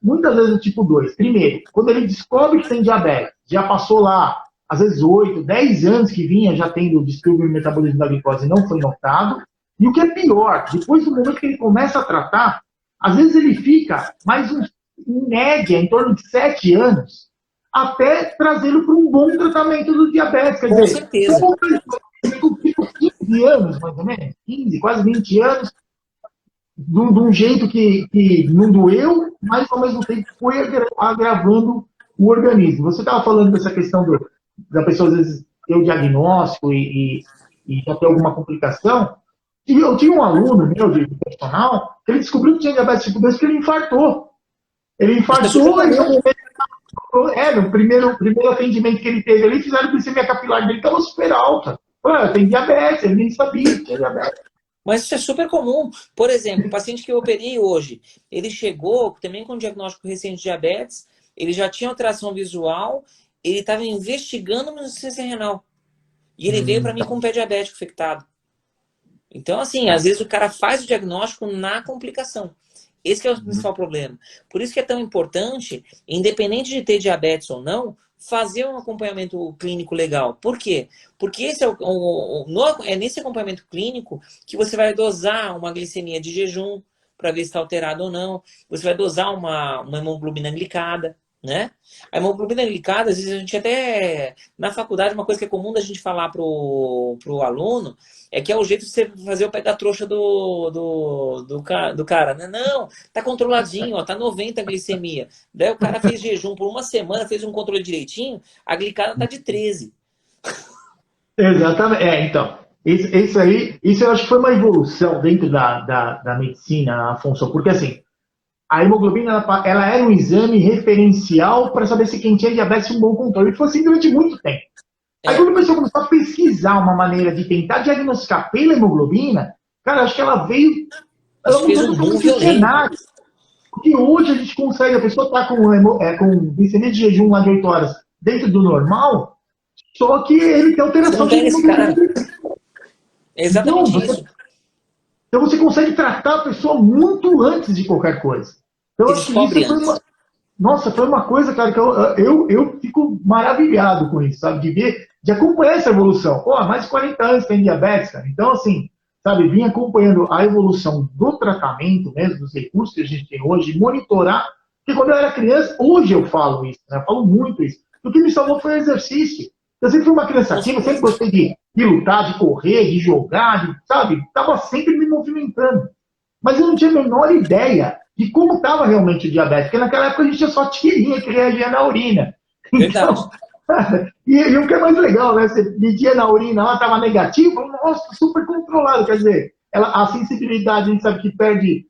muitas vezes o tipo 2, primeiro, quando ele descobre que tem diabetes, já passou lá, às vezes 8, 10 anos que vinha já tendo o distúrbio do metabolismo da glicose e não foi notado, E o que é pior, depois do momento que ele começa a tratar, às vezes ele fica mais em média, em torno de 7 anos, até trazê-lo para um bom tratamento do diabetes. Quer Com dizer, se eu certeza. voltar tipo 15 anos, mais ou menos, 15, quase 20 anos, de um jeito que não doeu, mas ao mesmo tempo foi agravando o organismo. Você estava falando dessa questão da pessoa às vezes ter o diagnóstico e já ter alguma complicação. E eu tinha um aluno meu de personal que ele descobriu que tinha diabetes tipo 2 porque ele infartou. Ele Isso é super infartou e comum. no primeiro atendimento que ele teve ali, fizeram a glicemia capilar dele, estava super alta. Falei, tem diabetes, ele nem sabia que tinha diabetes. Mas isso é super comum. Por exemplo, o paciente que eu operei hoje, ele chegou também com diagnóstico recente de diabetes, ele já tinha alteração visual, ele estava investigando uma insuficiência renal. E ele veio para mim com um pé diabético infectado. Então, assim, às vezes o cara faz o diagnóstico na complicação. Esse é o principal problema. Por isso que é tão importante, independente de ter diabetes ou não, fazer um acompanhamento clínico legal. Por quê? Porque esse é nesse acompanhamento clínico que você vai dosar uma glicemia de jejum para ver se está alterado ou não. Você vai dosar uma hemoglobina glicada, né? A hemoglobina glicada, às vezes a gente até... Na faculdade, uma coisa que é comum da gente falar pro aluno é que é o jeito de você fazer o pega-trouxa do cara, né? Não, tá controladinho, ó, tá 90 a glicemia. Daí o cara fez jejum por uma semana, fez um controle direitinho, a glicada tá de 13. Exatamente. Então, isso eu acho que foi uma evolução dentro da medicina, Afonso, porque assim, a hemoglobina ela era um exame referencial para saber se quem tinha diabetes tinha um bom controle. E foi assim durante muito tempo. Aí quando a pessoa começou a pesquisar uma maneira de tentar diagnosticar pela hemoglobina, cara, acho que ela veio. Ela Isso fez mudou um boom totalmente o violento. cenário. Porque hoje a gente consegue, a pessoa está com glicemia de jejum lá de 8 horas dentro do normal, só que ele tem Você alteração não de pega esse hemoglobina. cara. É Então, exatamente isso. então você consegue tratar a pessoa muito antes de qualquer coisa. Então, Você eu acho que isso descobre foi antes. nossa, foi uma coisa, cara, que eu fico maravilhado com isso, sabe? De ver, de acompanhar essa evolução. Pô, há mais de 40 anos tem diabetes, cara. Então, assim, sabe, vim acompanhando a evolução do tratamento mesmo, dos recursos que a gente tem hoje, monitorar. Porque quando eu era criança, hoje eu falo isso, né? Eu falo muito isso. O que me salvou foi o exercício. Eu sempre fui uma criança Com ativa, sempre certeza. gostei de lutar, de correr, de jogar, sabe? Tava sempre me movimentando. Mas eu não tinha a menor ideia de como estava realmente o diabetes, porque naquela época a gente tinha só tirinha que reagia na urina. Verdade. Então, e o que é mais legal, né? Você media na urina, ela estava negativa, nossa, super controlado. Quer dizer, a sensibilidade, a gente sabe que perde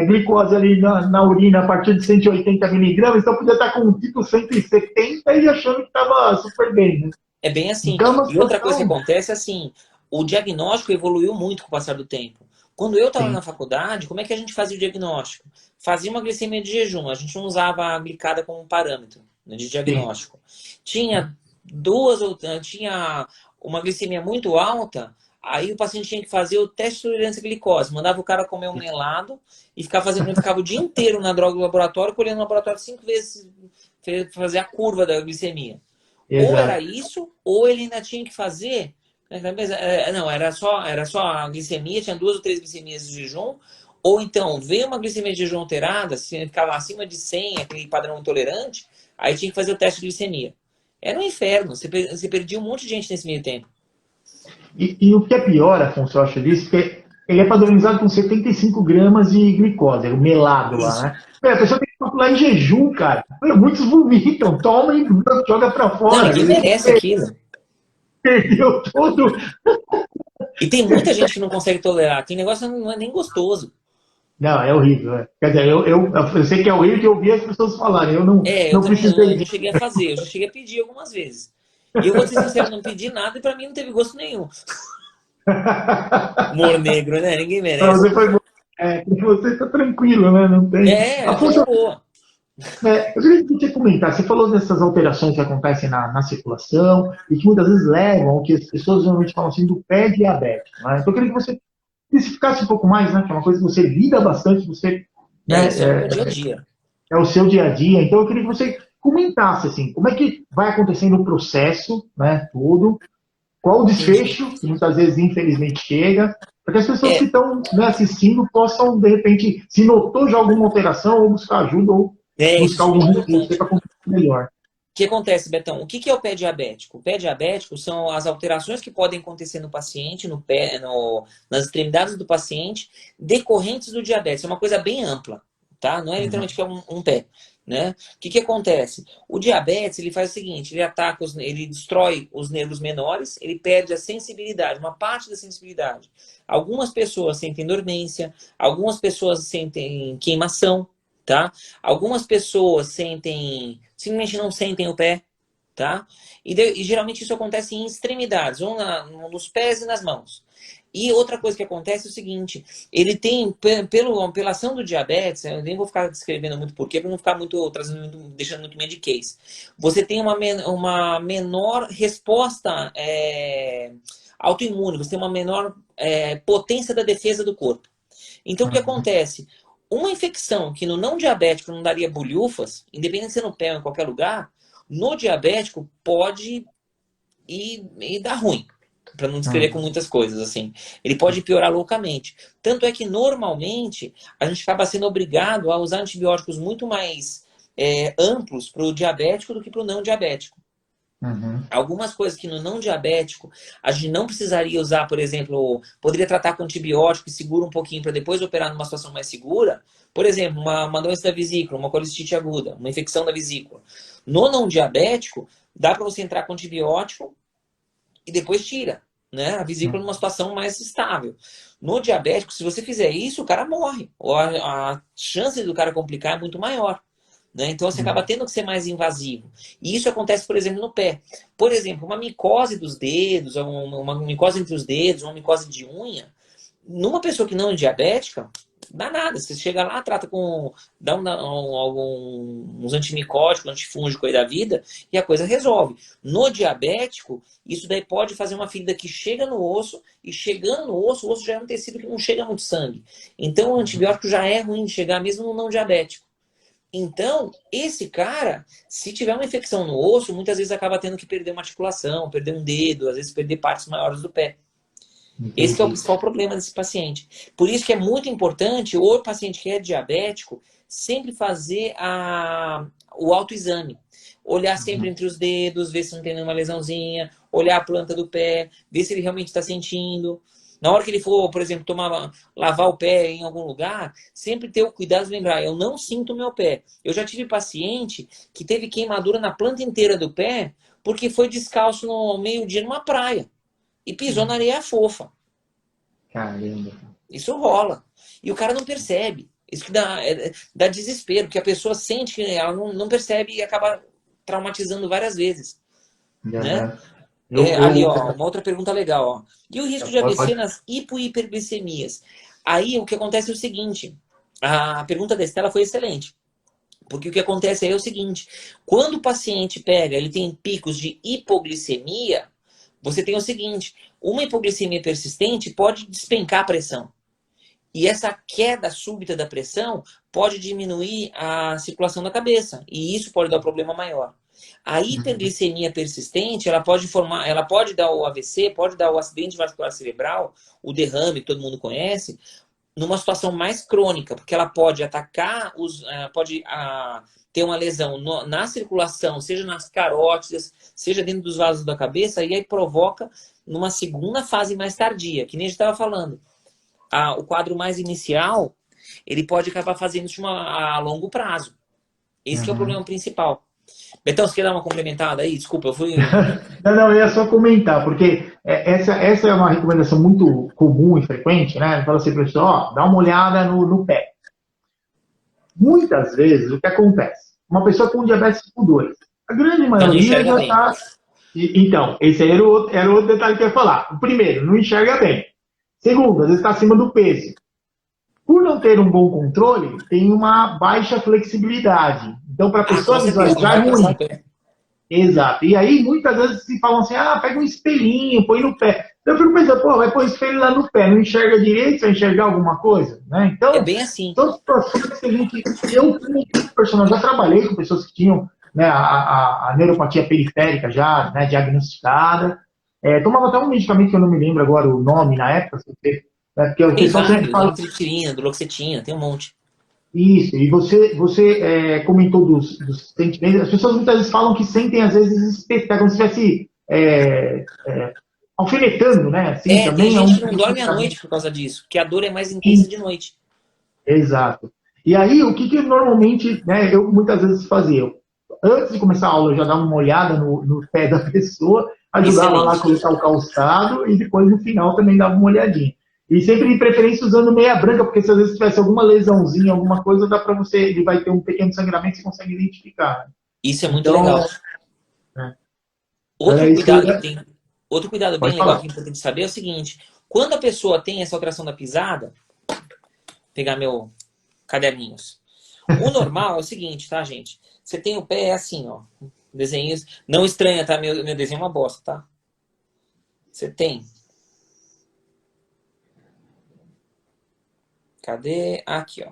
glicose ali na urina a partir de 180 miligramas, então podia estar com tipo 170 e achando que estava super bem, né? É bem assim. Então, é uma E outra coisa que situação. acontece é assim, o diagnóstico evoluiu muito com o passar do tempo. Quando eu estava Sim. na faculdade, como é que a gente fazia o diagnóstico? Fazia uma glicemia de jejum, a gente não usava a glicada como um parâmetro, né, de Sim. diagnóstico. Tinha tinha uma glicemia muito alta, aí o paciente tinha que fazer o teste de tolerância à glicose, mandava o cara comer um melado e ficava o dia inteiro na droga do laboratório, colhendo no laboratório 5 vezes, fazer a curva da glicemia. Ou era Exato. isso, ou ele ainda tinha que fazer. Não, era só a glicemia, tinha 2 ou 3 glicemias de jejum. Ou então, veio uma glicemia de jejum alterada, se ficava acima de 100, aquele padrão intolerante, aí tinha que fazer o teste de glicemia. Era um inferno, você perdia um monte de gente nesse meio tempo. E o que é pior, Afonso, eu acho disso, porque ele é padronizado com 75 gramas de glicose, o melado lá, Isso. né? A pessoa tem que calcular em jejum, cara. Muitos vomitam, toma e joga pra Não, fora. ninguém merece aquilo. Perdeu todo. E tem muita gente que não consegue tolerar. Tem negócio que não é nem gostoso. Não, é horrível. Né? Quer dizer, eu sei que é horrível de ouvir as pessoas falarem. Eu Eu não também precisei não disso. cheguei a fazer, eu já cheguei a pedir algumas vezes. E eu vou ser sincero, não pedi nada e pra mim não teve gosto nenhum. Humor negro, né? Ninguém Pra merece. você foi bom. Você tá tranquilo, né? Não tem. Eu tô de Afonso, boa. eu queria que você comentar, você falou dessas alterações que acontecem na circulação e que muitas vezes levam ao que as pessoas normalmente falam assim do pé diabético. Né? Então eu queria que você especificasse um pouco mais, né? Que é uma coisa que você lida bastante, você, né, Isso é o meu dia a dia. é o seu dia a dia. Então eu queria que você comentasse assim, como é que vai acontecendo o processo, né? Tudo, qual o Entendi. desfecho, que muitas vezes infelizmente chega, Para que as pessoas que estão, né, assistindo possam, de repente, se notou já alguma alteração, ou buscar ajuda, ou Isso buscar é algum super recurso importante. para compreender melhor. O que acontece, Betão? O que é o pé diabético? O pé diabético são as alterações que podem acontecer no paciente, no pé, nas extremidades do paciente, decorrentes do diabetes. É uma coisa bem ampla, tá? Não é Uhum. literalmente que é um pé, né? O que acontece? O diabetes, ele faz o seguinte, ele ataca, ele destrói os nervos menores, ele perde a sensibilidade, uma parte da sensibilidade. Algumas pessoas sentem dormência, algumas pessoas sentem queimação, tá? Algumas pessoas sentem, simplesmente não sentem o pé, tá? E geralmente isso acontece em extremidades, ou nos pés e nas mãos. E outra coisa que acontece é o seguinte, ele tem, pela ação do diabetes, eu nem vou ficar descrevendo muito porquê, para não ficar muito, trazendo muito, deixando muito mediquês. Você tem uma menor resposta autoimune, você tem uma menor potência da defesa do corpo. Então, o que Uhum. acontece? Uma infecção que no não diabético não daria bolhufas, independente de ser no pé ou em qualquer lugar, no diabético pode ir dar ruim, para não descrever com Uhum. muitas coisas, assim. Ele pode piorar loucamente. Tanto é que, normalmente, a gente acaba sendo obrigado a usar antibióticos muito mais amplos para o diabético do que para o não diabético. Uhum. Algumas coisas que no não diabético a gente não precisaria usar, por exemplo, poderia tratar com antibiótico e segura um pouquinho para depois operar numa situação mais segura. Por exemplo, uma doença da vesícula, uma colicite aguda, uma infecção da vesícula. No não diabético, dá para você entrar com antibiótico e depois tira, né? A vesícula numa situação mais estável. No diabético, se você fizer isso, o cara morre. Ou a chance do cara complicar é muito maior. Né? Então você acaba Uhum. tendo que ser mais invasivo. E isso acontece, por exemplo, no pé. Por exemplo, uma micose dos dedos, uma micose entre os dedos, uma micose de unha, numa pessoa que não é diabética, dá nada. Você chega lá, trata com. Dá uns antimicóticos, antifúngico aí da vida, e a coisa resolve. No diabético, isso daí pode fazer uma ferida que chega no osso, e chegando no osso, o osso já é um tecido que não chega muito sangue. Então o Uhum. antibiótico já é ruim de chegar, mesmo no não diabético. Então, esse cara, se tiver uma infecção no osso, muitas vezes acaba tendo que perder uma articulação, perder um dedo, às vezes perder partes maiores do pé. Esse que é o Entendi. principal problema desse paciente. Por isso que é muito importante o paciente que é diabético sempre fazer o autoexame. Olhar sempre Uhum. entre os dedos, ver se não tem nenhuma lesãozinha, olhar a planta do pé, ver se ele realmente está sentindo. Na hora que ele for, por exemplo, lavar o pé em algum lugar, sempre ter o cuidado de lembrar, eu não sinto o meu pé. Eu já tive paciente que teve queimadura na planta inteira do pé porque foi descalço no meio-dia numa praia e pisou na Uhum. areia fofa. Caramba. Isso rola. E o cara não percebe. Isso que dá desespero, porque a pessoa sente que ela não percebe e acaba traumatizando várias vezes, né? Aham. Ali, ó, uma outra pergunta legal, ó. E o risco de AVC Pode. nas hipo e hiperglicemias? Aí o que acontece é o seguinte, a pergunta da Estela foi excelente, porque o que acontece aí é o seguinte, quando o paciente pega, ele tem picos de hipoglicemia, você tem o seguinte, uma hipoglicemia persistente pode despencar a pressão. E essa queda súbita da pressão pode diminuir a circulação da cabeça. E isso pode dar um problema maior. A Uhum. hiperglicemia persistente, ela pode dar o AVC, pode dar o acidente vascular cerebral, o derrame que todo mundo conhece, numa situação mais crônica, porque ela pode atacar pode ter uma lesão na circulação, seja nas carótidas, seja dentro dos vasos da cabeça, e aí provoca numa segunda fase mais tardia, que nem a gente estava falando o quadro mais inicial, ele pode acabar fazendo isso a longo prazo. Esse que é o Uhum. problema principal. Betão, você quer dar uma complementada aí? Desculpa, eu fui... Não, não, eu ia só comentar, porque essa é uma recomendação muito comum e frequente, né? Fala assim, pessoal, ó, dá uma olhada no pé. Muitas vezes, o que acontece? Uma pessoa com diabetes tipo 2, a grande Já não maioria enxerga já bem. está. Então, esse aí era o outro detalhe que eu ia falar. O primeiro, não enxerga bem. Segundo, às vezes está acima do peso. Por não ter um bom controle, tem uma baixa flexibilidade. Então, para a Com pessoa certeza, não visualizar vai é passar ruim. o pé. Exato. E aí, muitas vezes se falam assim, pega um espelhinho, põe no pé. Eu fico pensando, pô, vai pôr espelho lá no pé, não enxerga direito, vai enxergar alguma coisa? Né? É Então, bem assim. são situações que a gente... Eu, como personal, já trabalhei com pessoas que tinham, né, a neuropatia periférica já, né, diagnosticada. Tomava até um medicamento que eu não me lembro agora o nome na época, Né? Porque o Tem pessoal sempre vários, da fala amitriptilina, do duloxetina, tem um monte. isso, e você comentou dos sentimentos. As pessoas muitas vezes falam que sentem, às vezes, espetar, como se estivesse alfinetando, né? Assim, É, tem também é gente um que não dorme à pensamento. noite por causa disso, porque a dor é mais intensa de noite. Exato. E aí, o que normalmente, né, eu muitas vezes fazia? Antes de começar a aula, eu já dava uma olhada no pé da pessoa, ajudava lá a Excelente. colocar o calçado e depois no final também dava uma olhadinha. E sempre de preferência usando meia branca, porque se às vezes tivesse alguma lesãozinha, alguma coisa, dá para você, ele vai ter um pequeno sangramento, você consegue identificar. Isso é muito Então, legal. né, Outro é isso que eu cuidado que ia... tem, outro cuidado bem Pode legal falar. que é importante saber é o seguinte: quando a pessoa tem essa alteração da pisada, pegar meu caderninhos. O normal é o seguinte, tá, gente? Você tem o pé assim, ó, desenhos. Não estranha, tá? Meu desenho é uma bosta, tá? Você tem. Cadê? Aqui, ó.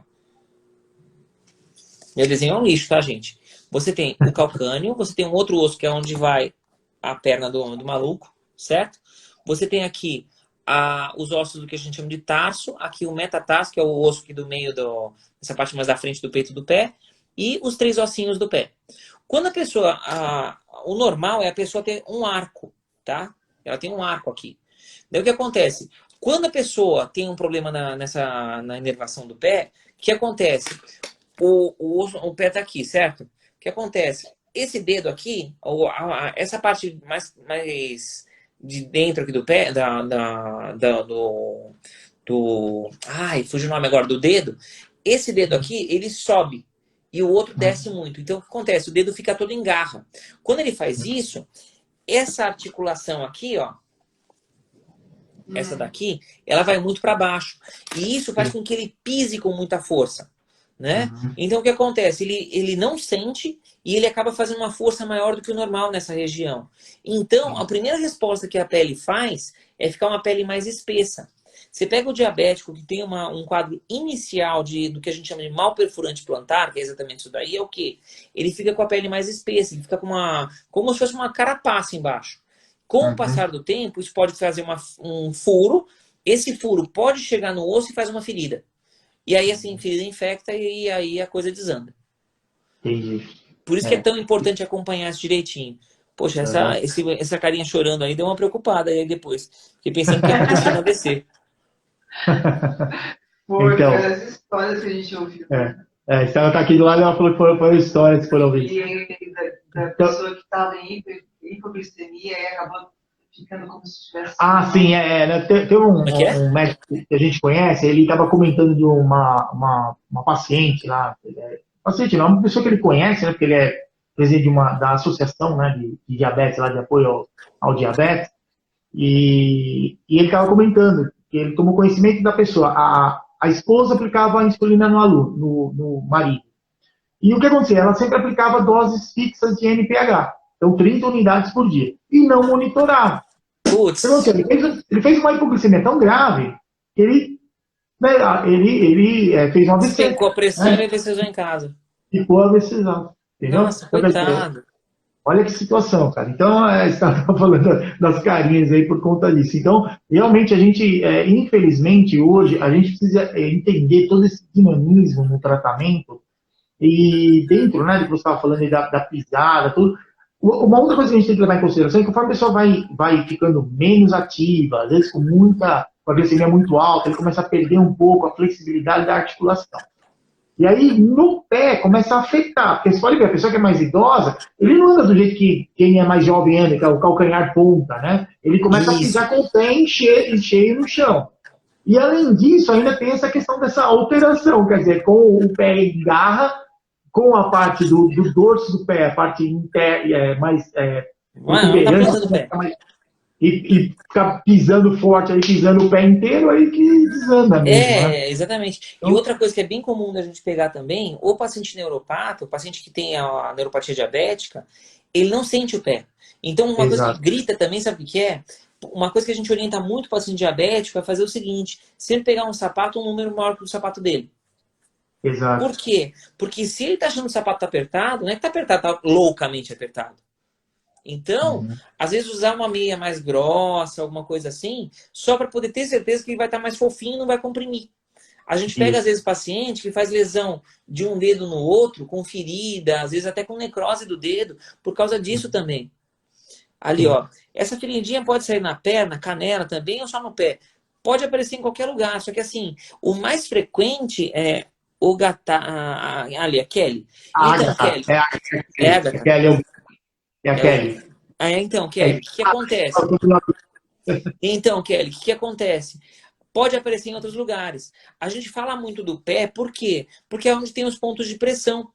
Meu desenho é um lixo, tá, gente? Você tem o calcâneo, você tem um outro osso que é onde vai a perna do maluco, certo? Você tem aqui os ossos do que a gente chama de tarso, aqui o metatarso, que é o osso aqui do meio, dessa parte mais da frente do peito do pé, e os três ossinhos do pé. Quando a pessoa, o normal é a pessoa ter um arco, tá? Ela tem um arco aqui. Daí o que acontece? Quando a pessoa tem um problema na inervação do pé, o que acontece? O pé tá aqui, certo? O que acontece? Esse dedo aqui, essa parte mais de dentro aqui do pé, ai, fugiu o nome agora, do dedo. Esse dedo aqui, ele sobe e o outro desce muito. Então, o que acontece? O dedo fica todo em garra. Quando ele faz isso, essa articulação aqui, ó, essa daqui, ela vai muito para baixo. E isso faz com que ele pise com muita força, né? Então, o que acontece? Ele não sente e ele acaba fazendo uma força maior do que o normal nessa região. Então, a primeira resposta que a pele faz é ficar uma pele mais espessa. Você pega o diabético que tem um quadro inicial do que a gente chama de mal perfurante plantar, que é exatamente isso daí, é o quê? Ele fica com a pele mais espessa, ele fica como se fosse uma carapaça embaixo. Com o passar do tempo, isso pode fazer um furo, esse furo pode chegar no osso e faz uma ferida. E aí, assim, a ferida infecta e aí a coisa desanda. Entendi. Por isso que é tão importante acompanhar isso direitinho. Poxa, essa carinha chorando aí deu uma preocupada aí depois. Fiquei pensando o que aconteceu no ABC. Foi, Então, cara, as histórias que a gente ouviu. se ela tá aqui do lado, ela falou que foram histórias que foram ouvidas. E da Então, pessoa que estava em hipoglicemia e acabou ficando como se tivesse. sim, né, tem Como é que é? um médico que a gente conhece, ele estava comentando de uma paciente lá, paciente não, uma pessoa que ele conhece, né, porque ele é presidente da associação, né, de diabetes, lá de apoio ao diabetes, e ele estava comentando que ele tomou conhecimento da pessoa, a esposa aplicava a insulina no marido. E o que acontecia? Ela sempre aplicava doses fixas de NPH, então 30 unidades por dia, e não monitorava. Putz. Ele fez uma hipoglicemia tão grave que ele fez um AVC. Despencou a pressão Né? e precisou em casa. Ficou AVCzão. Entendeu? Nossa, Então, quer dizer, coitado. olha que situação, cara. Então, você estava falando das carinhas aí por conta disso. Então, realmente, a gente, infelizmente, hoje, a gente precisa entender todo esse dinamismo no tratamento e dentro, né, do que você estava falando aí da pisada, tudo. Uma outra coisa que a gente tem que levar em consideração é que conforme a pessoa vai ficando menos ativa, às vezes com a glicemia muito alta, ele começa a perder um pouco a flexibilidade da articulação. E aí, no pé, começa a afetar. Porque você pode ver, a pessoa que é mais idosa, ele não anda do jeito que quem é mais jovem anda, que é o calcanhar ponta, né? Ele começa a pisar com o pé cheio no chão. E além disso, ainda tem essa questão dessa alteração, quer dizer, com o pé em garra, com a parte do dorso do pé, a parte mais Mano, tá ponta do pé. e ficar pisando forte, aí pisando o pé inteiro, aí que desanda mesmo, né? Exatamente. Então, E outra coisa que é bem comum da gente pegar também, o paciente neuropata, o paciente que tem a neuropatia diabética, ele não sente o pé. Então, uma coisa que grita também, sabe o que é? Uma coisa que a gente orienta muito o paciente diabético é fazer o seguinte, sempre pegar um sapato, um número maior que o sapato dele. Exato. Por quê? Porque se ele tá achando que o sapato tá apertado, não é que tá apertado, tá loucamente apertado. Então, às vezes usar uma meia mais grossa, alguma coisa assim, só para poder ter certeza que ele vai estar mais fofinho e não vai comprimir. A gente pega, às vezes, paciente que faz lesão de um dedo no outro, com ferida, às vezes até com necrose do dedo, por causa disso também. Ali, ó. Essa feridinha pode sair na perna, canela também, ou só no pé. Pode aparecer em qualquer lugar. Só que, assim, o mais frequente é o ali, a Kelly. Então, Kelly. É a Kelly. É a Kelly. Então, Kelly, o que acontece? Então, Kelly, o que acontece? Pode aparecer em outros lugares. A gente fala muito do pé, por quê? Porque é onde tem os pontos de pressão.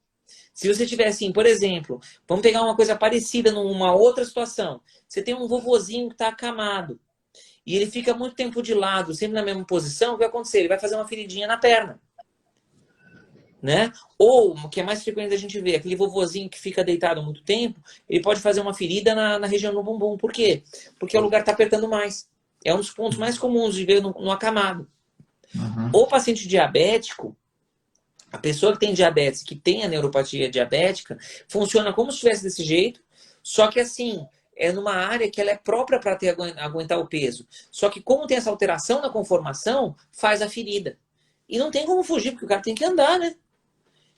Se você tiver assim, por exemplo, vamos pegar uma coisa parecida numa outra situação. Você tem um vovozinho que está acamado e ele fica muito tempo de lado, sempre na mesma posição, o que vai acontecer? Ele vai fazer uma feridinha na perna. Né? Ou, o que é mais frequente a gente ver, aquele vovozinho que fica deitado muito tempo, ele pode fazer uma ferida na região do bumbum. Por quê? Porque o lugar está apertando mais. É um dos pontos mais comuns de ver no acamado. O paciente diabético, a pessoa que tem diabetes, que tem a neuropatia diabética, funciona como se estivesse desse jeito, só que assim, é numa área que ela é própria para aguentar o peso. Só que como tem essa alteração na conformação, faz a ferida. E não tem como fugir, porque o cara tem que andar, né?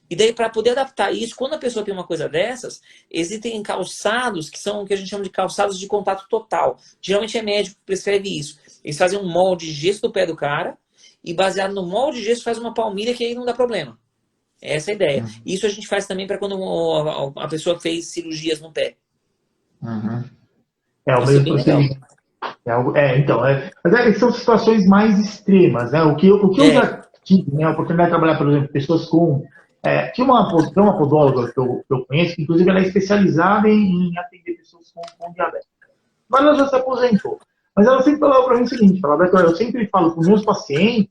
E daí, para poder adaptar isso, quando a pessoa tem uma coisa dessas, existem calçados que são o que a gente chama de calçados de contato total. Geralmente é médico que prescreve isso. Eles fazem um molde de gesso do pé do cara e, baseado no molde de gesso, faz uma palmilha que aí não dá problema. Essa é a ideia. Isso a gente faz também para quando a pessoa fez cirurgias no pé. É o mesmo procedimento. Mas são situações mais extremas, né? O que eu já tive, né, a oportunidade de trabalhar, por exemplo, pessoas com... tinha uma podóloga que eu conheço, que inclusive ela é especializada em atender pessoas com diabetes. Mas ela já se aposentou. Mas ela sempre falava para mim o seguinte, Beto, eu sempre falo com meus pacientes,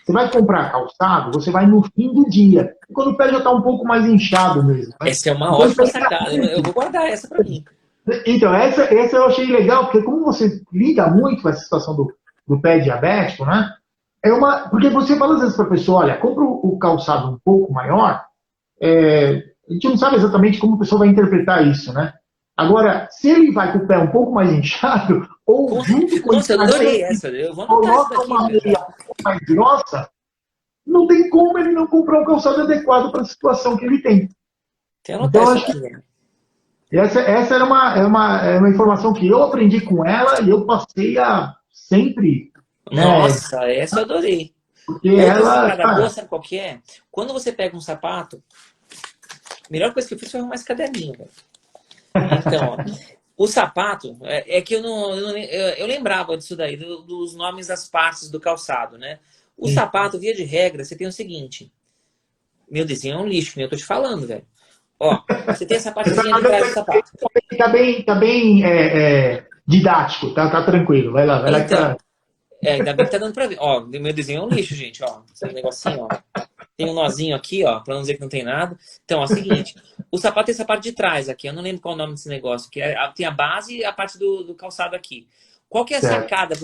você vai comprar calçado, você vai no fim do dia. E quando o pé já está um pouco mais inchado mesmo. Né? Essa é uma ótima sacada. Eu vou guardar essa para mim. Então, essa eu achei legal, porque como você liga muito com essa situação do pé diabético, né? Porque você fala às vezes para a pessoa, olha, compra o calçado um pouco maior, a gente não sabe exatamente como a pessoa vai interpretar isso, né? Agora, se ele vai com o pé um pouco mais inchado, ou junto com Nossa, eu adorei essa. Eu vou anotar isso daqui. Uma meia um pouco mais grossa, não tem como ele não comprar um calçado adequado para a situação que ele tem. Então, acho que essa era uma informação que eu aprendi com ela e eu passei a sempre... Nossa, essa eu adorei. Porque ela... boa, sabe qual que é? Quando você pega um sapato, a melhor coisa que eu fiz foi arrumar esse caderninho, velho. Então, ó, o sapato, é que eu lembrava disso daí, dos nomes das partes do calçado, né? O sapato, via de regra, você tem o seguinte. Meu desenho é um lixo, que nem eu tô te falando, velho. Ó, você tem essa partezinha de trás do sapato. Tá bem didático, tá tranquilo. Vai lá. Então, ainda bem que tá dando pra ver. Ó, meu desenho é um lixo, gente, ó. Esse negocinho, ó. Tem um nozinho aqui, ó, pra não dizer que não tem nada. Então, ó, é o seguinte. O sapato tem essa parte de trás aqui. Eu não lembro qual é o nome desse negócio. Que tem a base e a parte do calçado aqui. Qual que é a sacada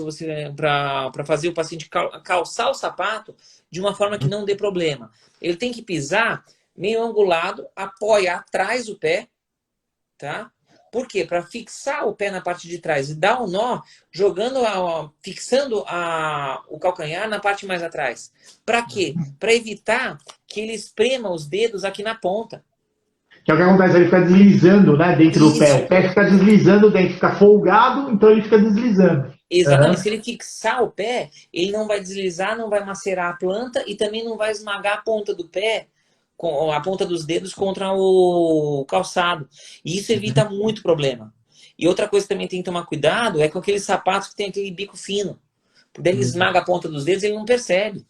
para fazer o paciente calçar o sapato de uma forma que não dê problema? Ele tem que pisar meio angulado, apoia atrás do pé, tá? Por quê? Para fixar o pé na parte de trás e dar um nó, fixando o calcanhar na parte mais atrás. Para quê? Para evitar que ele esprema os dedos aqui na ponta. Que é o que acontece, ele fica deslizando, né, dentro do pé. O pé fica deslizando dentro, fica folgado, então ele fica deslizando. Exatamente. Se ele fixar o pé, ele não vai deslizar, não vai macerar a planta e também não vai esmagar a ponta do pé, com a ponta dos dedos contra o calçado. E isso evita muito problema. E outra coisa que também tem que tomar cuidado é com aqueles sapatos que tem aquele bico fino. Porque ele esmaga a ponta dos dedos e ele não percebe.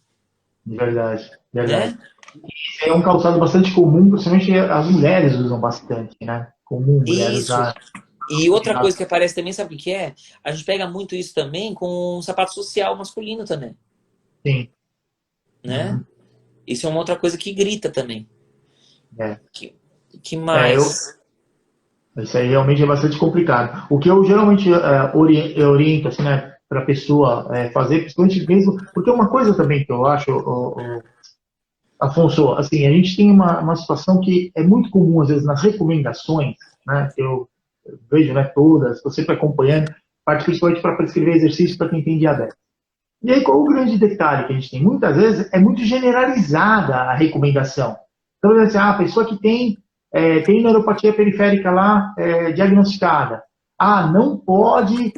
Verdade. Né? É um calçado bastante comum, principalmente as mulheres usam bastante, né? Comum mulheres usar. E outra coisa que aparece também, sabe o que é? A gente pega muito isso também com um sapato social masculino também. Sim. Né? Isso é uma outra coisa que grita também. Que mais? Isso aí realmente é bastante complicado. O que eu geralmente oriento assim, né, para a pessoa fazer, principalmente mesmo, porque uma coisa também que eu acho, Afonso, assim, a gente tem uma situação que é muito comum às vezes nas recomendações, né, que eu vejo, né, todas, estou sempre acompanhando, principalmente para prescrever exercício para quem tem diabetes. E aí, qual o grande detalhe que a gente tem? Muitas vezes é muito generalizada a recomendação. Então, assim, a pessoa que tem neuropatia periférica lá diagnosticada, não pode,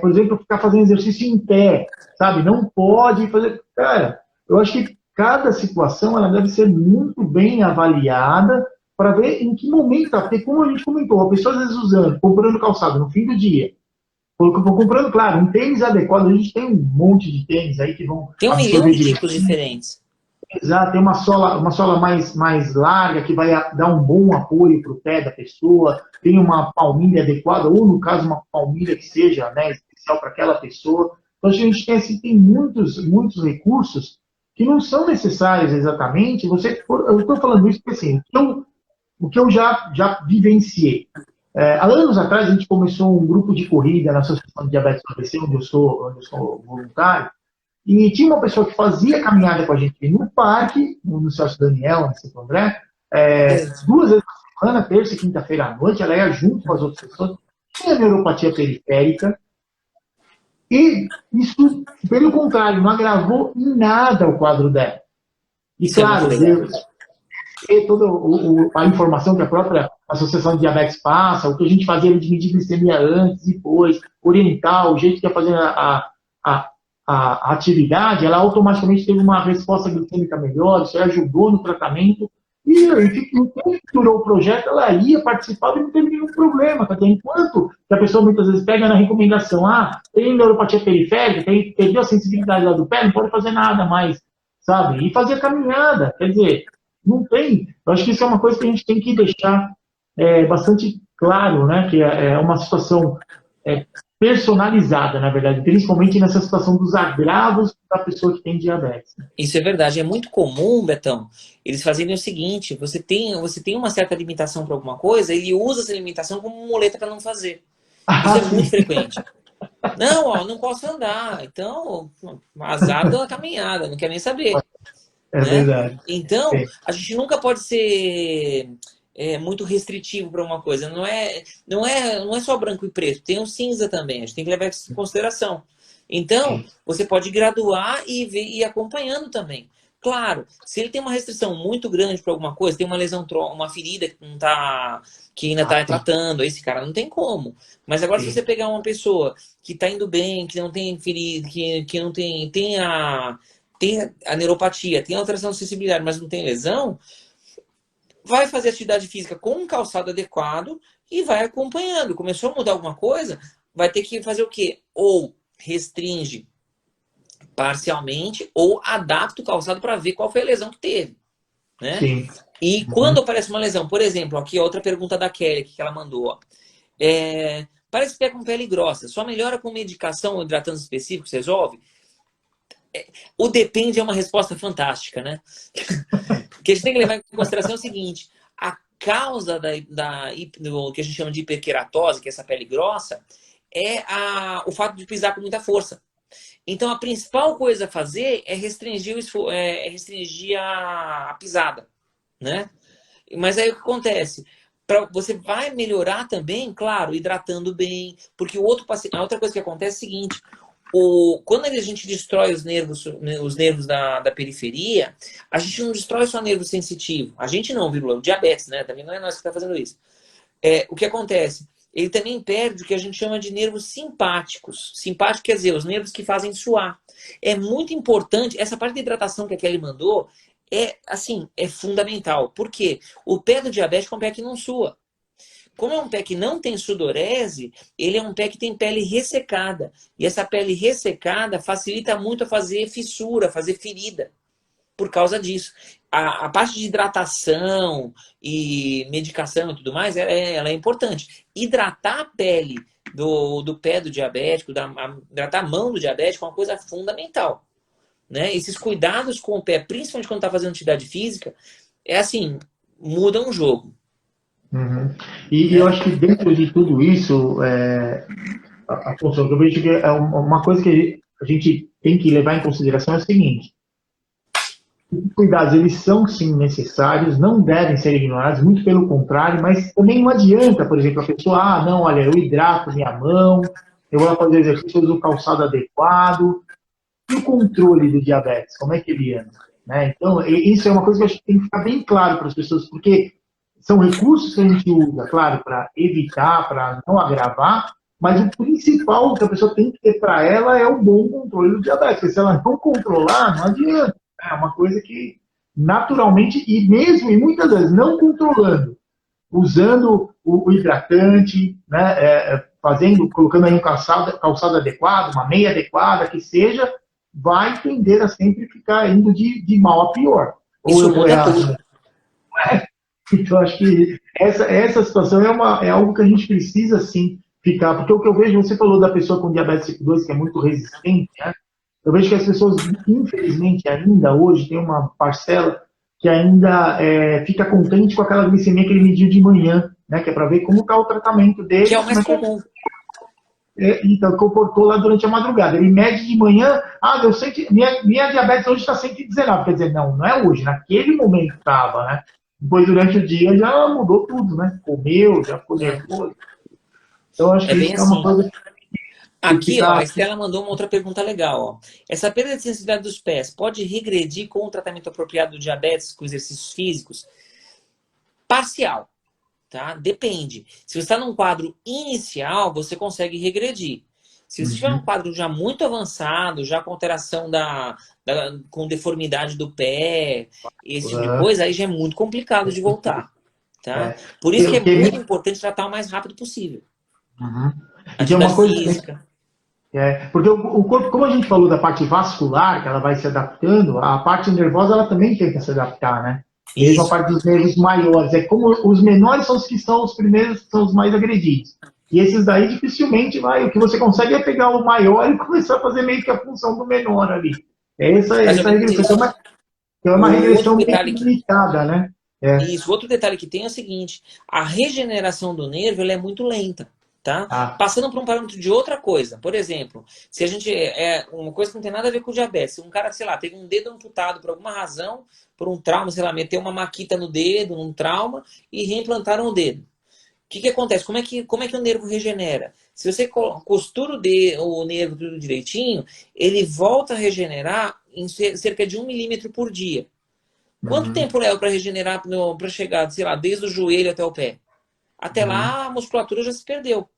por exemplo, ficar fazendo exercício em pé, sabe? Não pode fazer... Cara, eu acho que cada situação ela deve ser muito bem avaliada para ver em que momento, porque como a gente comentou, a pessoa às vezes comprando calçado no fim do dia, comprando, claro, um tênis adequado, a gente tem um monte de tênis aí que vão Tem um milhão absorver de tipos direitinho. diferentes. Exato, tem uma sola mais larga que vai dar um bom apoio para o pé da pessoa, tem uma palmilha adequada, ou no caso uma palmilha que seja, né, especial para aquela pessoa. Então a gente tem muitos recursos que não são necessários exatamente. Eu estou falando isso porque assim, o que eu já vivenciei. Há anos atrás a gente começou um grupo de corrida na Associação de Diabetes do ABC, onde eu sou voluntário. E tinha uma pessoa que fazia caminhada com a gente no parque, no Celso Daniel, em Santo André, 2 vezes por semana, terça e quinta-feira à noite, ela ia junto com as outras pessoas, tinha neuropatia periférica, e isso, pelo contrário, não agravou em nada o quadro dela. E Isso claro, toda a informação que a própria Associação de Diabetes passa, o que a gente fazia de medir glicemia antes e depois, orientar, o jeito que ia fazer a atividade, ela automaticamente teve uma resposta glicêmica melhor, isso ajudou no tratamento, e enquanto durou o projeto, ela ia participar e não teve nenhum problema, tá? Enquanto que a pessoa muitas vezes pega na recomendação, tem neuropatia periférica, perdeu a sensibilidade lá do pé, não pode fazer nada mais, sabe? E fazer caminhada, quer dizer, não tem. Eu acho que isso é uma coisa que a gente tem que deixar bastante claro, né? Que é uma situação personalizada, na verdade, principalmente nessa situação dos agravos da pessoa que tem diabetes. Isso é verdade. É muito comum, Betão, eles fazerem o seguinte: você tem uma certa limitação para alguma coisa, ele usa essa limitação como muleta para não fazer. Isso é muito frequente. Não, não posso andar. Então, azar da caminhada, não quer nem saber. É né? verdade. Então, a gente nunca pode ser muito restritivo para uma coisa. Não é só branco e preto, tem o cinza também. A gente tem que levar isso em consideração. Então, você pode graduar e ir acompanhando também. Claro, se ele tem uma restrição muito grande para alguma coisa, tem uma lesão, uma ferida que ainda está tratando, esse cara não tem como. Mas agora, se você pegar uma pessoa que está indo bem, que não tem ferida, que não tem a neuropatia, tem alteração de sensibilidade, mas não tem lesão, vai fazer atividade física com um calçado adequado e vai acompanhando. Começou a mudar alguma coisa, vai ter que fazer o quê? Ou restringe parcialmente ou adapta o calçado para ver qual foi a lesão que teve. Né? Sim. E quando aparece uma lesão, por exemplo, aqui outra pergunta da Kelly que ela mandou. Ó. Parece pé com pele grossa. Só melhora com medicação ou hidratantes específicos resolve? O depende é uma resposta fantástica, né? Porque a gente tem que levar em consideração o seguinte: a causa do que a gente chama de hiperqueratose, que é essa pele grossa, é o fato de pisar com muita força. Então, a principal coisa a fazer é restringir a pisada, né? Mas aí o que acontece? Você vai melhorar também, claro, hidratando bem, porque a outra coisa que acontece é o seguinte: quando a gente destrói os nervos da periferia, a gente não destrói só nervo sensitivo. A gente não, o diabetes, né? Também não é nós que está fazendo isso. O que acontece? Ele também perde o que a gente chama de nervos simpáticos. Simpático quer dizer, os nervos que fazem suar. É muito importante, essa parte da hidratação que a Kelly mandou, é fundamental. Por quê? O pé do diabético é um pé que não sua. Como é um pé que não tem sudorese, ele é um pé que tem pele ressecada. E essa pele ressecada facilita muito a fazer fissura, fazer ferida. Por causa disso. A parte de hidratação e medicação e tudo mais, ela é importante. Hidratar a pele do pé do diabético, hidratar a mão do diabético é uma coisa fundamental. Né? Esses cuidados com o pé, principalmente quando está fazendo atividade física, mudam o jogo. Uhum. E eu acho que dentro de tudo isso, Afonso, eu vejo que uma coisa que a gente tem que levar em consideração é o seguinte: Cuidados, eles são sim necessários, não devem ser ignorados, muito pelo contrário, mas também não adianta, por exemplo, a pessoa, não, olha, eu hidrato minha mão, eu vou fazer exercício, eu uso o calçado adequado, e o controle do diabetes, como é que ele anda? Né? Então, isso é uma coisa que eu acho que tem que ficar bem claro para as pessoas, porque são recursos que a gente usa, claro, para evitar, para não agravar, mas o principal que a pessoa tem que ter para ela é o bom controle do diabetes, porque se ela não controlar, não adianta. É uma coisa que naturalmente, e mesmo, e muitas vezes, não controlando, usando o hidratante, né, colocando aí um calçado adequado, uma meia adequada, que seja, vai tender a sempre ficar indo de mal a pior. Ou Isso eu estou muda errado? tudo. Então, acho que essa situação é algo que a gente precisa, sim, ficar. Porque o que eu vejo, você falou da pessoa com diabetes tipo 2, que é muito resistente, né? Eu vejo que as pessoas, infelizmente, ainda hoje, tem uma parcela que ainda fica contente com aquela glicemia que ele mediu de manhã, né? Que é para ver como está o tratamento Que é dele, o mais como é que comum. então, comportou lá durante a madrugada. Ele mede de manhã, deu 100, minha diabetes hoje está 119. Quer dizer, não é hoje, naquele momento estava, né? Depois, durante o dia, já mudou tudo, né? Comeu, já ficou É, nervoso. Então, acho é que bem isso é uma assim. coisa que Aqui, ó, a fica. Estela mandou uma outra pergunta legal, ó. Essa perda de sensibilidade dos pés pode regredir com o tratamento apropriado do diabetes com exercícios físicos? Parcial, tá? Depende. Se você está num quadro inicial, você consegue regredir. Se você estiver num Uhum, quadro já muito avançado, já com alteração com deformidade do pé, esse tipo de uhum, coisa, aí já é muito complicado de voltar, tá? é. Por isso que é muito Porque, importante tratar o mais rápido possível. uhum. E tem uma Atividade coisa também. física. Porque o corpo, como a gente falou da parte vascular, que ela vai se adaptando, a parte nervosa ela também tenta se adaptar, né? Mesmo a Isso. parte dos nervos maiores. É como os menores são os que são os primeiros, são os mais agredidos. E esses daí dificilmente vai. O que você consegue é pegar o maior e começar a fazer meio que a função do menor ali. Mais ou Essa menos regressão. isso. Que é uma O outro regressão meio que detalhe que limitada, né? Isso, outro detalhe que tem é o seguinte, a regeneração do nervo ela é muito lenta, tá? Ah, Passando por um parâmetro de outra coisa. Por exemplo, se a gente uma coisa que não tem nada a ver com diabetes, se um cara, sei lá, teve um dedo amputado por alguma razão, por um trauma, sei lá, meteu uma maquita no dedo, num trauma e reimplantaram o dedo. O que acontece? Como é que o nervo regenera? Se você costura o nervo tudo direitinho, ele volta a regenerar em cerca de 1 milímetro por dia. Quanto uhum, tempo leva para regenerar, para chegar, sei lá, desde o joelho até o pé? Até uhum, lá a musculatura já se perdeu.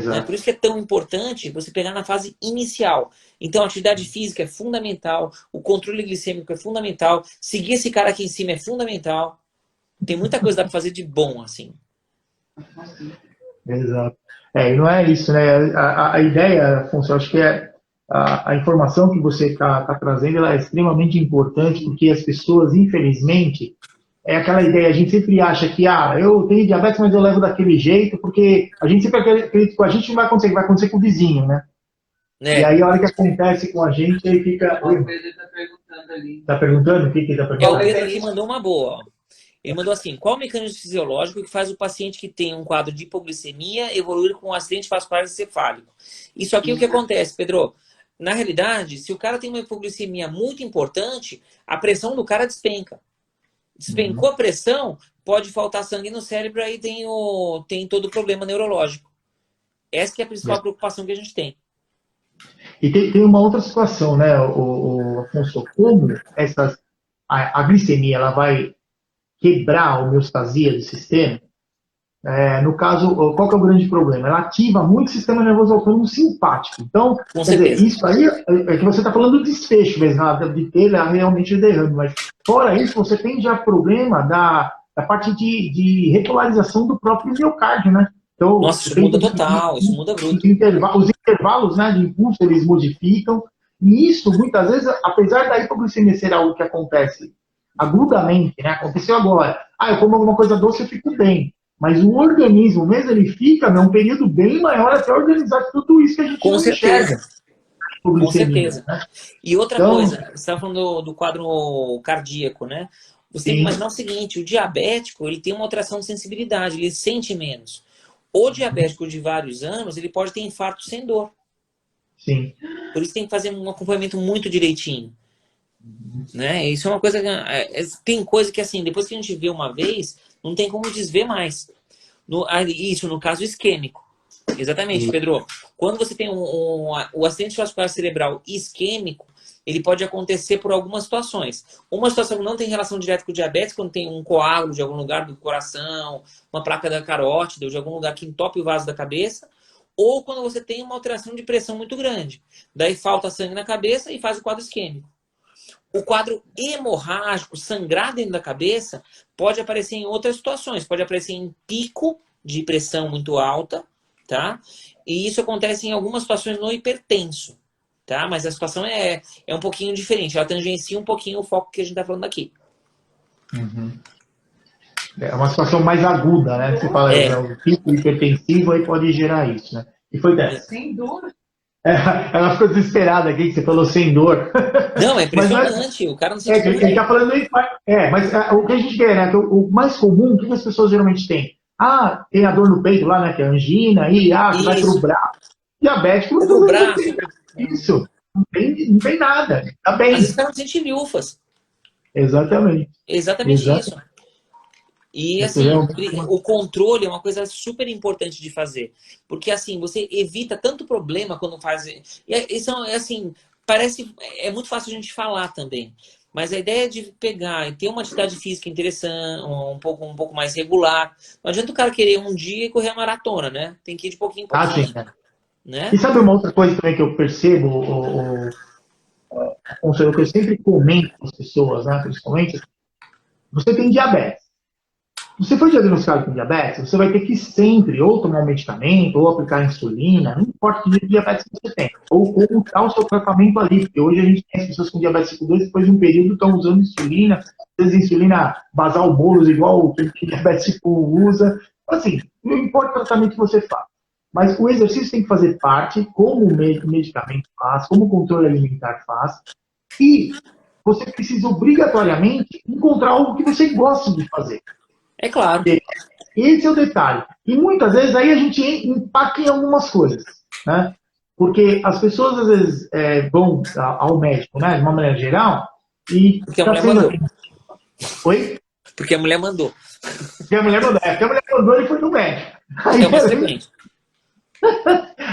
Né? Por exato. isso que é tão importante você pegar na fase inicial. Então, a atividade física é fundamental, o controle glicêmico é fundamental, seguir esse cara aqui em cima é fundamental. Tem muita coisa que dá para fazer de bom, assim. Exato. E não é isso, né? A ideia, Afonso, eu acho que a informação que você está trazendo ela é extremamente importante, porque as pessoas, infelizmente, é aquela ideia, a gente sempre acha que, eu tenho diabetes, mas eu levo daquele jeito, porque a gente sempre acredita que com a gente não vai acontecer com o vizinho, né? E Né? aí, a hora que acontece com a gente, aí fica. Ó, o Pedro está perguntando ali. Tá perguntando? O que ele tá O perguntando? Pedro aqui mandou uma boa. Ó. Ele mandou assim: qual o mecanismo fisiológico que faz o paciente que tem um quadro de hipoglicemia evoluir com um acidente vascular encefálico? Isso aqui o que acontece, Pedro? Na realidade, se o cara tem uma hipoglicemia muito importante, a pressão do cara despenca. Despencou Uhum. a pressão, pode faltar sangue no cérebro, aí tem todo o problema neurológico. Essa que é a principal preocupação que a gente tem. E tem uma outra situação, né, o Afonso, como a glicemia ela vai quebrar a homeostasia do sistema. No caso, qual que é o grande problema? Ela ativa muito o sistema nervoso autônomo simpático. Então, Com quer dizer, certeza. isso aí é que você está falando do desfecho mesmo, de ter realmente o derrame, mas fora isso, você tem já problema da parte de repolarização do próprio miocárdio, né? Então, Nossa, isso muda total, isso muda bruto. os intervalos, né, de impulso eles modificam, e isso, muitas vezes, apesar da hipoglicemia ser algo que acontece agudamente, né? Aconteceu agora. Eu como alguma coisa doce, eu fico bem. Mas o organismo mesmo, ele fica num período bem maior até organizar tudo isso que a gente Com não enxerga, certeza, com hipoglicemia, certeza. né? E outra Então, coisa, você estava falando do quadro cardíaco, né? Você tem que sim, imaginar o seguinte, o diabético, ele tem uma alteração de sensibilidade, ele sente menos. O diabético de vários anos, ele pode ter infarto sem dor. sim. Por isso tem que fazer um acompanhamento muito direitinho. Né? Isso é uma coisa tem coisa que assim, depois que a gente vê uma vez, não tem como desver mais. Isso no caso isquêmico. Exatamente, Pedro. Quando você tem o acidente vascular cerebral isquêmico, ele pode acontecer por algumas situações. Uma situação que não tem relação direta com o diabetes, quando tem um coágulo de algum lugar do coração, uma placa da carótida ou de algum lugar que entope o vaso da cabeça, ou quando você tem uma alteração de pressão muito grande. Daí falta sangue na cabeça e faz o quadro isquêmico. O quadro hemorrágico, sangrar dentro da cabeça, pode aparecer em outras situações. Pode aparecer em pico de pressão muito alta, tá? E isso acontece em algumas situações no hipertenso, tá? Mas a situação é um pouquinho diferente. Ela tangencia um pouquinho o foco que a gente está falando aqui. Uhum. É uma situação mais aguda, né? Você fala, o pico hipertensivo aí pode gerar isso, né? E foi dessa. Sem dor. Ela ficou desesperada aqui, que você falou sem dor. Não, é impressionante. O cara não sente dor. Ele tá falando isso, mas o que a gente quer, né? Que o mais comum, o que as pessoas geralmente têm? Ah, tem a dor no peito lá, né? Que é angina, e você vai pro braço. Diabético não pro braço. Isso. Não tem nada. Tá bem. Às vezes o cara não sente lufas. Exatamente. Exatamente isso. E assim, o controle é uma coisa super importante de fazer. Porque assim, você evita tanto problema quando faz. Isso é assim, é muito fácil a gente falar também. Mas a ideia de pegar e ter uma atividade física interessante, um pouco mais regular. Não adianta o cara querer um dia e correr a maratona, né? Tem que ir de pouquinho em pouquinho. Sim, né? E sabe uma outra coisa também que eu percebo, Conselho, que eu sempre comento com as pessoas, né? Principalmente, você tem diabetes. Você foi diagnosticado com diabetes, você vai ter que sempre ou tomar um medicamento, ou aplicar insulina, não importa que tipo de diabetes que você tem, ou como está o seu tratamento ali, porque hoje a gente tem as pessoas com diabetes tipo 2, depois de um período estão usando insulina, às vezes insulina basal bolos, igual o que diabetes tipo 1 usa. Assim, não importa o tratamento que você faz, mas o exercício tem que fazer parte, como o medicamento faz, como o controle alimentar faz, e você precisa obrigatoriamente encontrar algo que você gosta de fazer. É claro. Esse é o detalhe. E muitas vezes aí a gente empaca em algumas coisas, né? Porque as pessoas às vezes vão ao médico, né? De uma maneira geral, e porque a mulher mandou. Oi? Porque a mulher mandou. Porque a mulher mandou. Porque a mulher mandou e foi no médico. É uma sequência.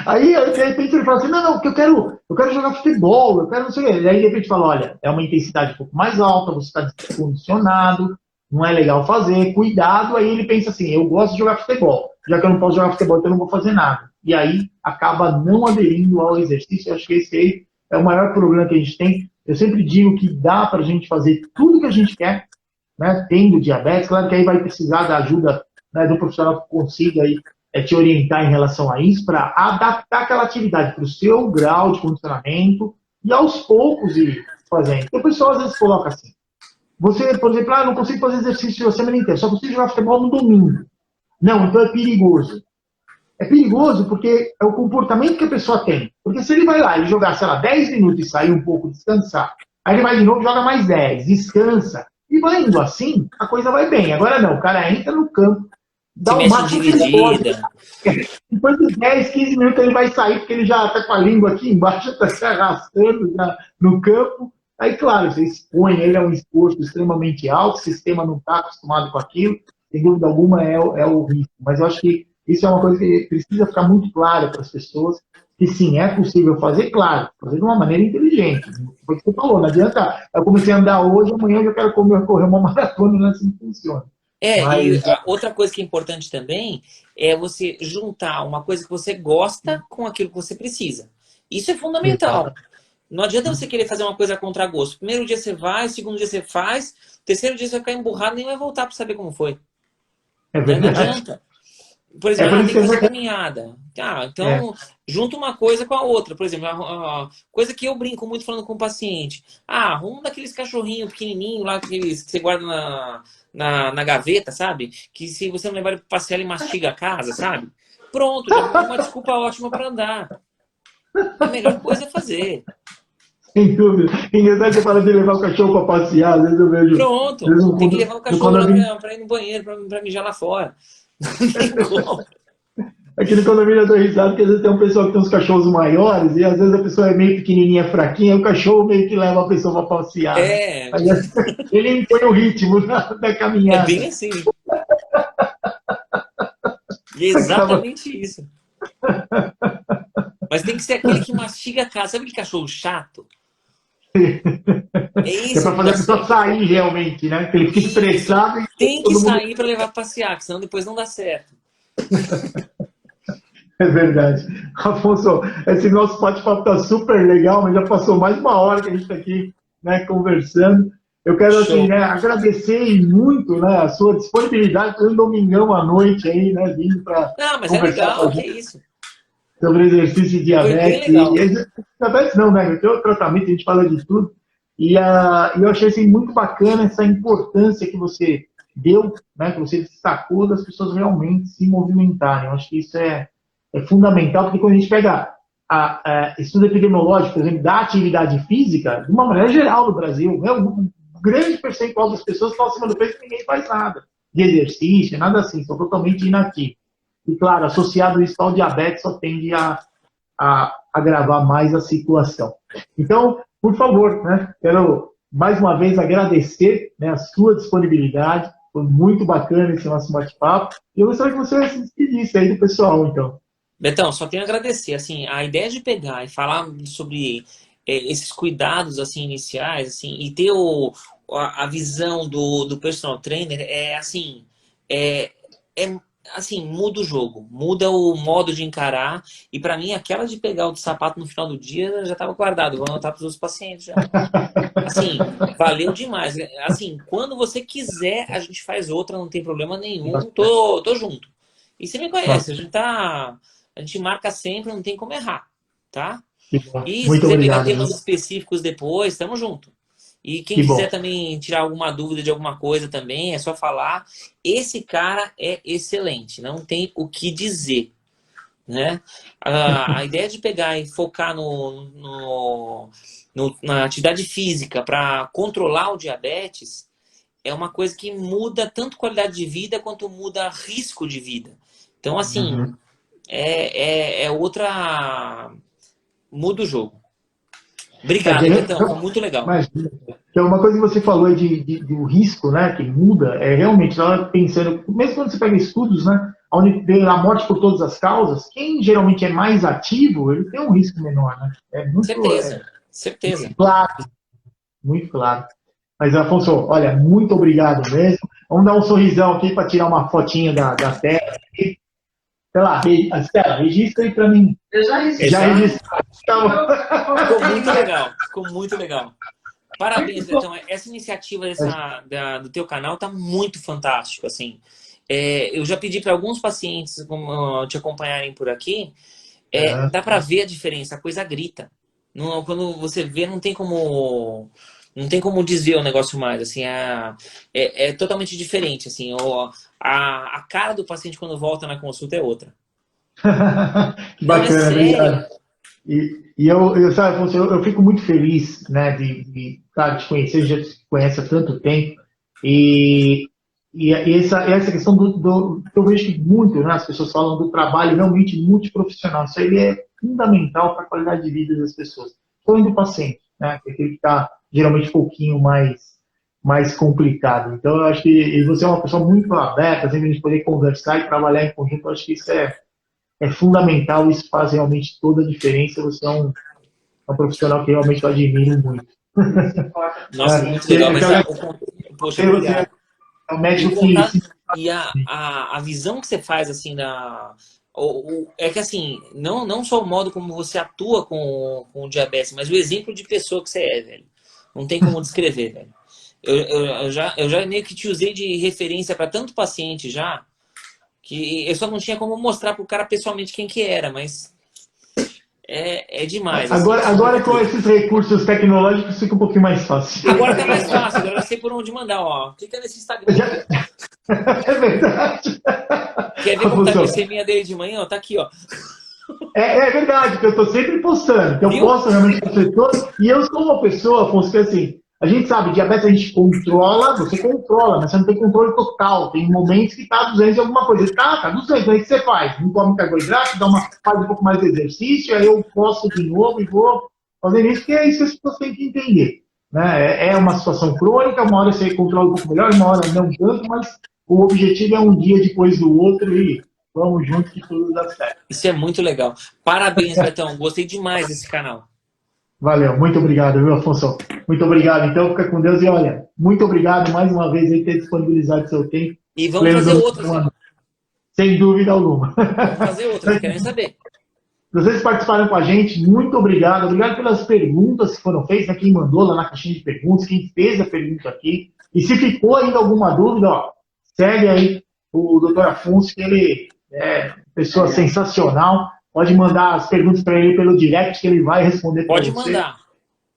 Aí, de repente, ele fala assim, não, que eu quero jogar futebol, eu quero não sei o quê. E aí, de repente, fala, olha, é uma intensidade um pouco mais alta, você está descondicionado, não é legal fazer, cuidado. Aí ele pensa assim, eu gosto de jogar futebol, já que eu não posso jogar futebol, então eu não vou fazer nada. E aí, acaba não aderindo ao exercício. Eu acho que esse aí é o maior problema que a gente tem. Eu sempre digo que dá pra gente fazer tudo que a gente quer, né, tendo diabetes. Claro que aí vai precisar da ajuda, né, do profissional que consiga aí, te orientar em relação a isso, para adaptar aquela atividade para o seu grau de condicionamento e aos poucos ir fazendo. Porque o pessoal às vezes coloca assim, você, por exemplo, não consigo fazer exercício a semana inteira, só consigo jogar futebol no domingo. Não, então é perigoso. É perigoso porque é o comportamento que a pessoa tem. Porque se ele vai lá e jogar, sei lá, 10 minutos e sair um pouco, descansar, aí ele vai de novo, joga mais 10, descansa, e vai indo assim, a coisa vai bem. Agora não, o cara entra no campo, dá o máximo que ele pode. Depois de 10, 15 minutos ele vai sair, porque ele já está com a língua aqui embaixo, está se arrastando já no campo. Aí, claro, você expõe ele a um esforço extremamente alto, o sistema não está acostumado com aquilo, sem dúvida alguma é o risco. Mas eu acho que isso é uma coisa que precisa ficar muito clara para as pessoas, que sim, é possível fazer, claro, fazer de uma maneira inteligente. Foi o que você falou, não adianta, eu comecei a andar hoje, amanhã eu já quero correr uma maratona, não é assim que funciona. E outra coisa que é importante também é você juntar uma coisa que você gosta com aquilo que você precisa. Isso é fundamental. Não adianta você querer fazer uma coisa a contragosto. Primeiro dia você vai, segundo dia você faz, terceiro dia você vai ficar emburrado e nem vai voltar para saber como foi. É verdade. Não adianta. Por exemplo, tem que fazer caminhada. Então, junta uma coisa com a outra. Por exemplo, a coisa que eu brinco muito falando com o paciente. Um daqueles cachorrinhos pequenininhos lá, aqueles que você guarda na gaveta, sabe? Que se você não levar ele para passear, ele mastiga a casa, sabe? Pronto, já é uma desculpa ótima para andar. A melhor coisa é fazer. Sem dúvida. Engraçado você fala de levar o cachorro para passear, às vezes eu vejo... Pronto, tem que levar o cachorro para ir no banheiro, para mijar lá fora. Não tem como. Aqui no condomínio eu dou risada, porque às vezes tem um pessoal que tem uns cachorros maiores, e às vezes a pessoa é meio pequenininha, fraquinha, e o cachorro meio que leva a pessoa para passear, né? É, Aí, ele impõe o ritmo da é caminhada. bem assim. E é Acaba... exatamente isso. Mas tem que ser aquele que mastiga a casa. Sabe aquele cachorro chato? É É esse para que fazer dá a pessoa certo. sair realmente, né? Que ele fica Isso. estressado e Tem que todo mundo... sair para levar pra passear, que senão depois não dá certo. É verdade. Afonso, esse nosso bate-papo está super legal, mas já passou mais uma hora que a gente está aqui, né, conversando. Eu quero, assim, Show. né, agradecer muito, né, a sua disponibilidade por um domingão à noite aí, né, vindo para Não, mas é conversar com a legal, que gente isso. sobre exercício de Foi bem diabetes. legal. Diabetes não, né? Tem o tratamento, a gente fala de tudo. E eu achei assim, muito bacana essa importância que você deu, né, que você destacou das pessoas realmente se movimentarem. Eu acho que isso é fundamental, porque quando a gente pega estudo epidemiológico, por exemplo, da atividade física, de uma maneira geral no Brasil, né, um grande percentual das pessoas estão acima do peso e ninguém faz nada de exercício, nada assim, são totalmente inativos. E, claro, associado isso ao diabetes, só tende a agravar mais a situação. Então, por favor, né, quero mais uma vez agradecer, né, a sua disponibilidade. Foi muito bacana esse nosso bate-papo. E eu gostaria que você se despedisse aí do pessoal, então. Betão, só tenho a agradecer. Assim, a ideia de pegar e falar sobre esses cuidados assim iniciais, assim, e ter a visão do personal trainer é assim, é, é assim, muda o jogo, muda o modo de encarar. E para mim, aquela de pegar o sapato no final do dia já estava guardado. Vou anotar para os outros pacientes já. Assim, valeu demais. Assim, quando você quiser, a gente faz outra, não tem problema nenhum. Tô junto. E você me conhece, a gente marca sempre, não tem como errar, tá? Que bom. E se Muito quiser pegar obrigado, temas viu? específicos depois, tamo junto. E quem Que quiser bom. também tirar alguma dúvida de alguma coisa também, é só falar. Esse cara é excelente, não tem o que dizer, né? A ideia de pegar e focar na atividade física para controlar o diabetes é uma coisa que muda tanto qualidade de vida quanto muda risco de vida. Então, assim, Uhum. é outra... Muda o jogo. Obrigado, Betão. Foi muito legal. Mas então, uma coisa que você falou aí do risco, né, que muda, é realmente, ela pensando, mesmo quando você pega estudos, né, onde tem a morte por todas as causas, quem geralmente é mais ativo, ele tem um risco menor, né? É muito Certeza. Certeza. claro, muito claro. Mas, Afonso, olha, muito obrigado mesmo. Vamos dar um sorrisão aqui para tirar uma fotinha da tela. Sei lá, Estela, registra aí para mim. Eu já resisti. Já Exato. registrou. Então, Ficou muito legal. Ficou muito legal. Parabéns, Betão. Essa iniciativa do teu canal tá muito fantástico, assim. Eu já pedi para alguns pacientes te acompanharem por aqui. Dá para ver a diferença, a coisa grita. Quando você vê, não tem como desver o negócio mais, assim, é totalmente diferente, assim, a cara do paciente quando volta na consulta é outra. que Não, é bacana, sério. obrigado. E sabe, Afonso, eu fico muito feliz, né, de te conhecer, já te conhece há tanto tempo, e, essa questão eu vejo que muito, né, as pessoas falam do trabalho realmente multiprofissional, isso aí é fundamental para a qualidade de vida das pessoas, incluindo do paciente, né, que é aquele que está geralmente um pouquinho mais complicado. Então, eu acho que e você é uma pessoa muito aberta, sempre a gente poder conversar e trabalhar em conjunto, eu acho que isso é fundamental, isso faz realmente toda a diferença. Você é um profissional que realmente eu admiro muito. Nossa, muito legal, mas poxa, Você obrigado. é um E o médico que contato se... e a visão que você faz assim é que assim, não só o modo como você atua com o diabetes, mas o exemplo de pessoa que você é, velho. Não tem como descrever, velho. Eu já meio que te usei de referência para tanto paciente já, que eu só não tinha como mostrar pro cara pessoalmente quem que era, mas é demais, assim, são Agora com incríveis. esses recursos tecnológicos fica um pouquinho mais fácil. Agora tá mais fácil, agora eu sei por onde mandar, ó. Clica nesse Instagram aqui, ó. É verdade. Quer ver como tá a glicemia dele de manhã? Ó, tá aqui, ó. É verdade, que eu estou sempre postando. Que eu Viu? posto realmente com o setor. E eu sou uma pessoa, Afonso, que assim, A gente sabe, diabetes a gente controla, você controla, mas você não tem controle total. Tem momentos que tá 200 e alguma coisa. Tá 200, aí o que você faz? Não come carboidrato, faz um pouco mais de exercício, aí eu posto de novo e vou fazendo isso, porque é isso que as pessoas têm que entender. Né? É uma situação crônica, uma hora você controla um pouco melhor, uma hora não tanto, mas o objetivo é um dia depois do outro e vamos juntos que tudo dá certo. Isso é muito legal. Parabéns, Betão. Gostei demais desse canal. Valeu, muito obrigado, viu, Afonso? Muito obrigado. Então, fica com Deus e olha, muito obrigado mais uma vez por ter disponibilizado seu tempo. E vamos fazer outras. Sem dúvida alguma. Vamos fazer outras, querem saber. Vocês participaram com a gente, muito obrigado. Obrigado pelas perguntas que foram feitas, né? Quem mandou lá na caixinha de perguntas, quem fez a pergunta aqui. E se ficou ainda alguma dúvida, ó, segue aí o Dr. Afonso, que ele é uma pessoa sensacional. Pode mandar as perguntas para ele pelo direct, que ele vai responder para você. Pode mandar.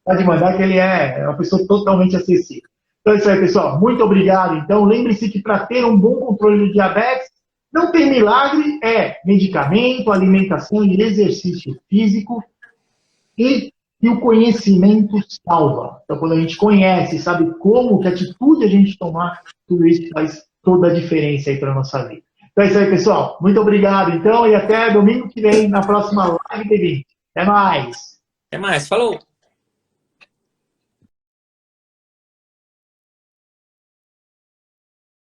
Pode mandar, que ele é uma pessoa totalmente acessível. Então é isso aí, pessoal. Muito obrigado. Então, lembre-se que para ter um bom controle do diabetes, não tem milagre, é medicamento, alimentação e exercício físico e o conhecimento salva. Então, quando a gente conhece, sabe como, que atitude a gente tomar, tudo isso faz toda a diferença aí para a nossa vida. Então é isso aí, pessoal. Muito obrigado, então, e até domingo que vem, na próxima Live D20. Até mais! Até mais. Falou!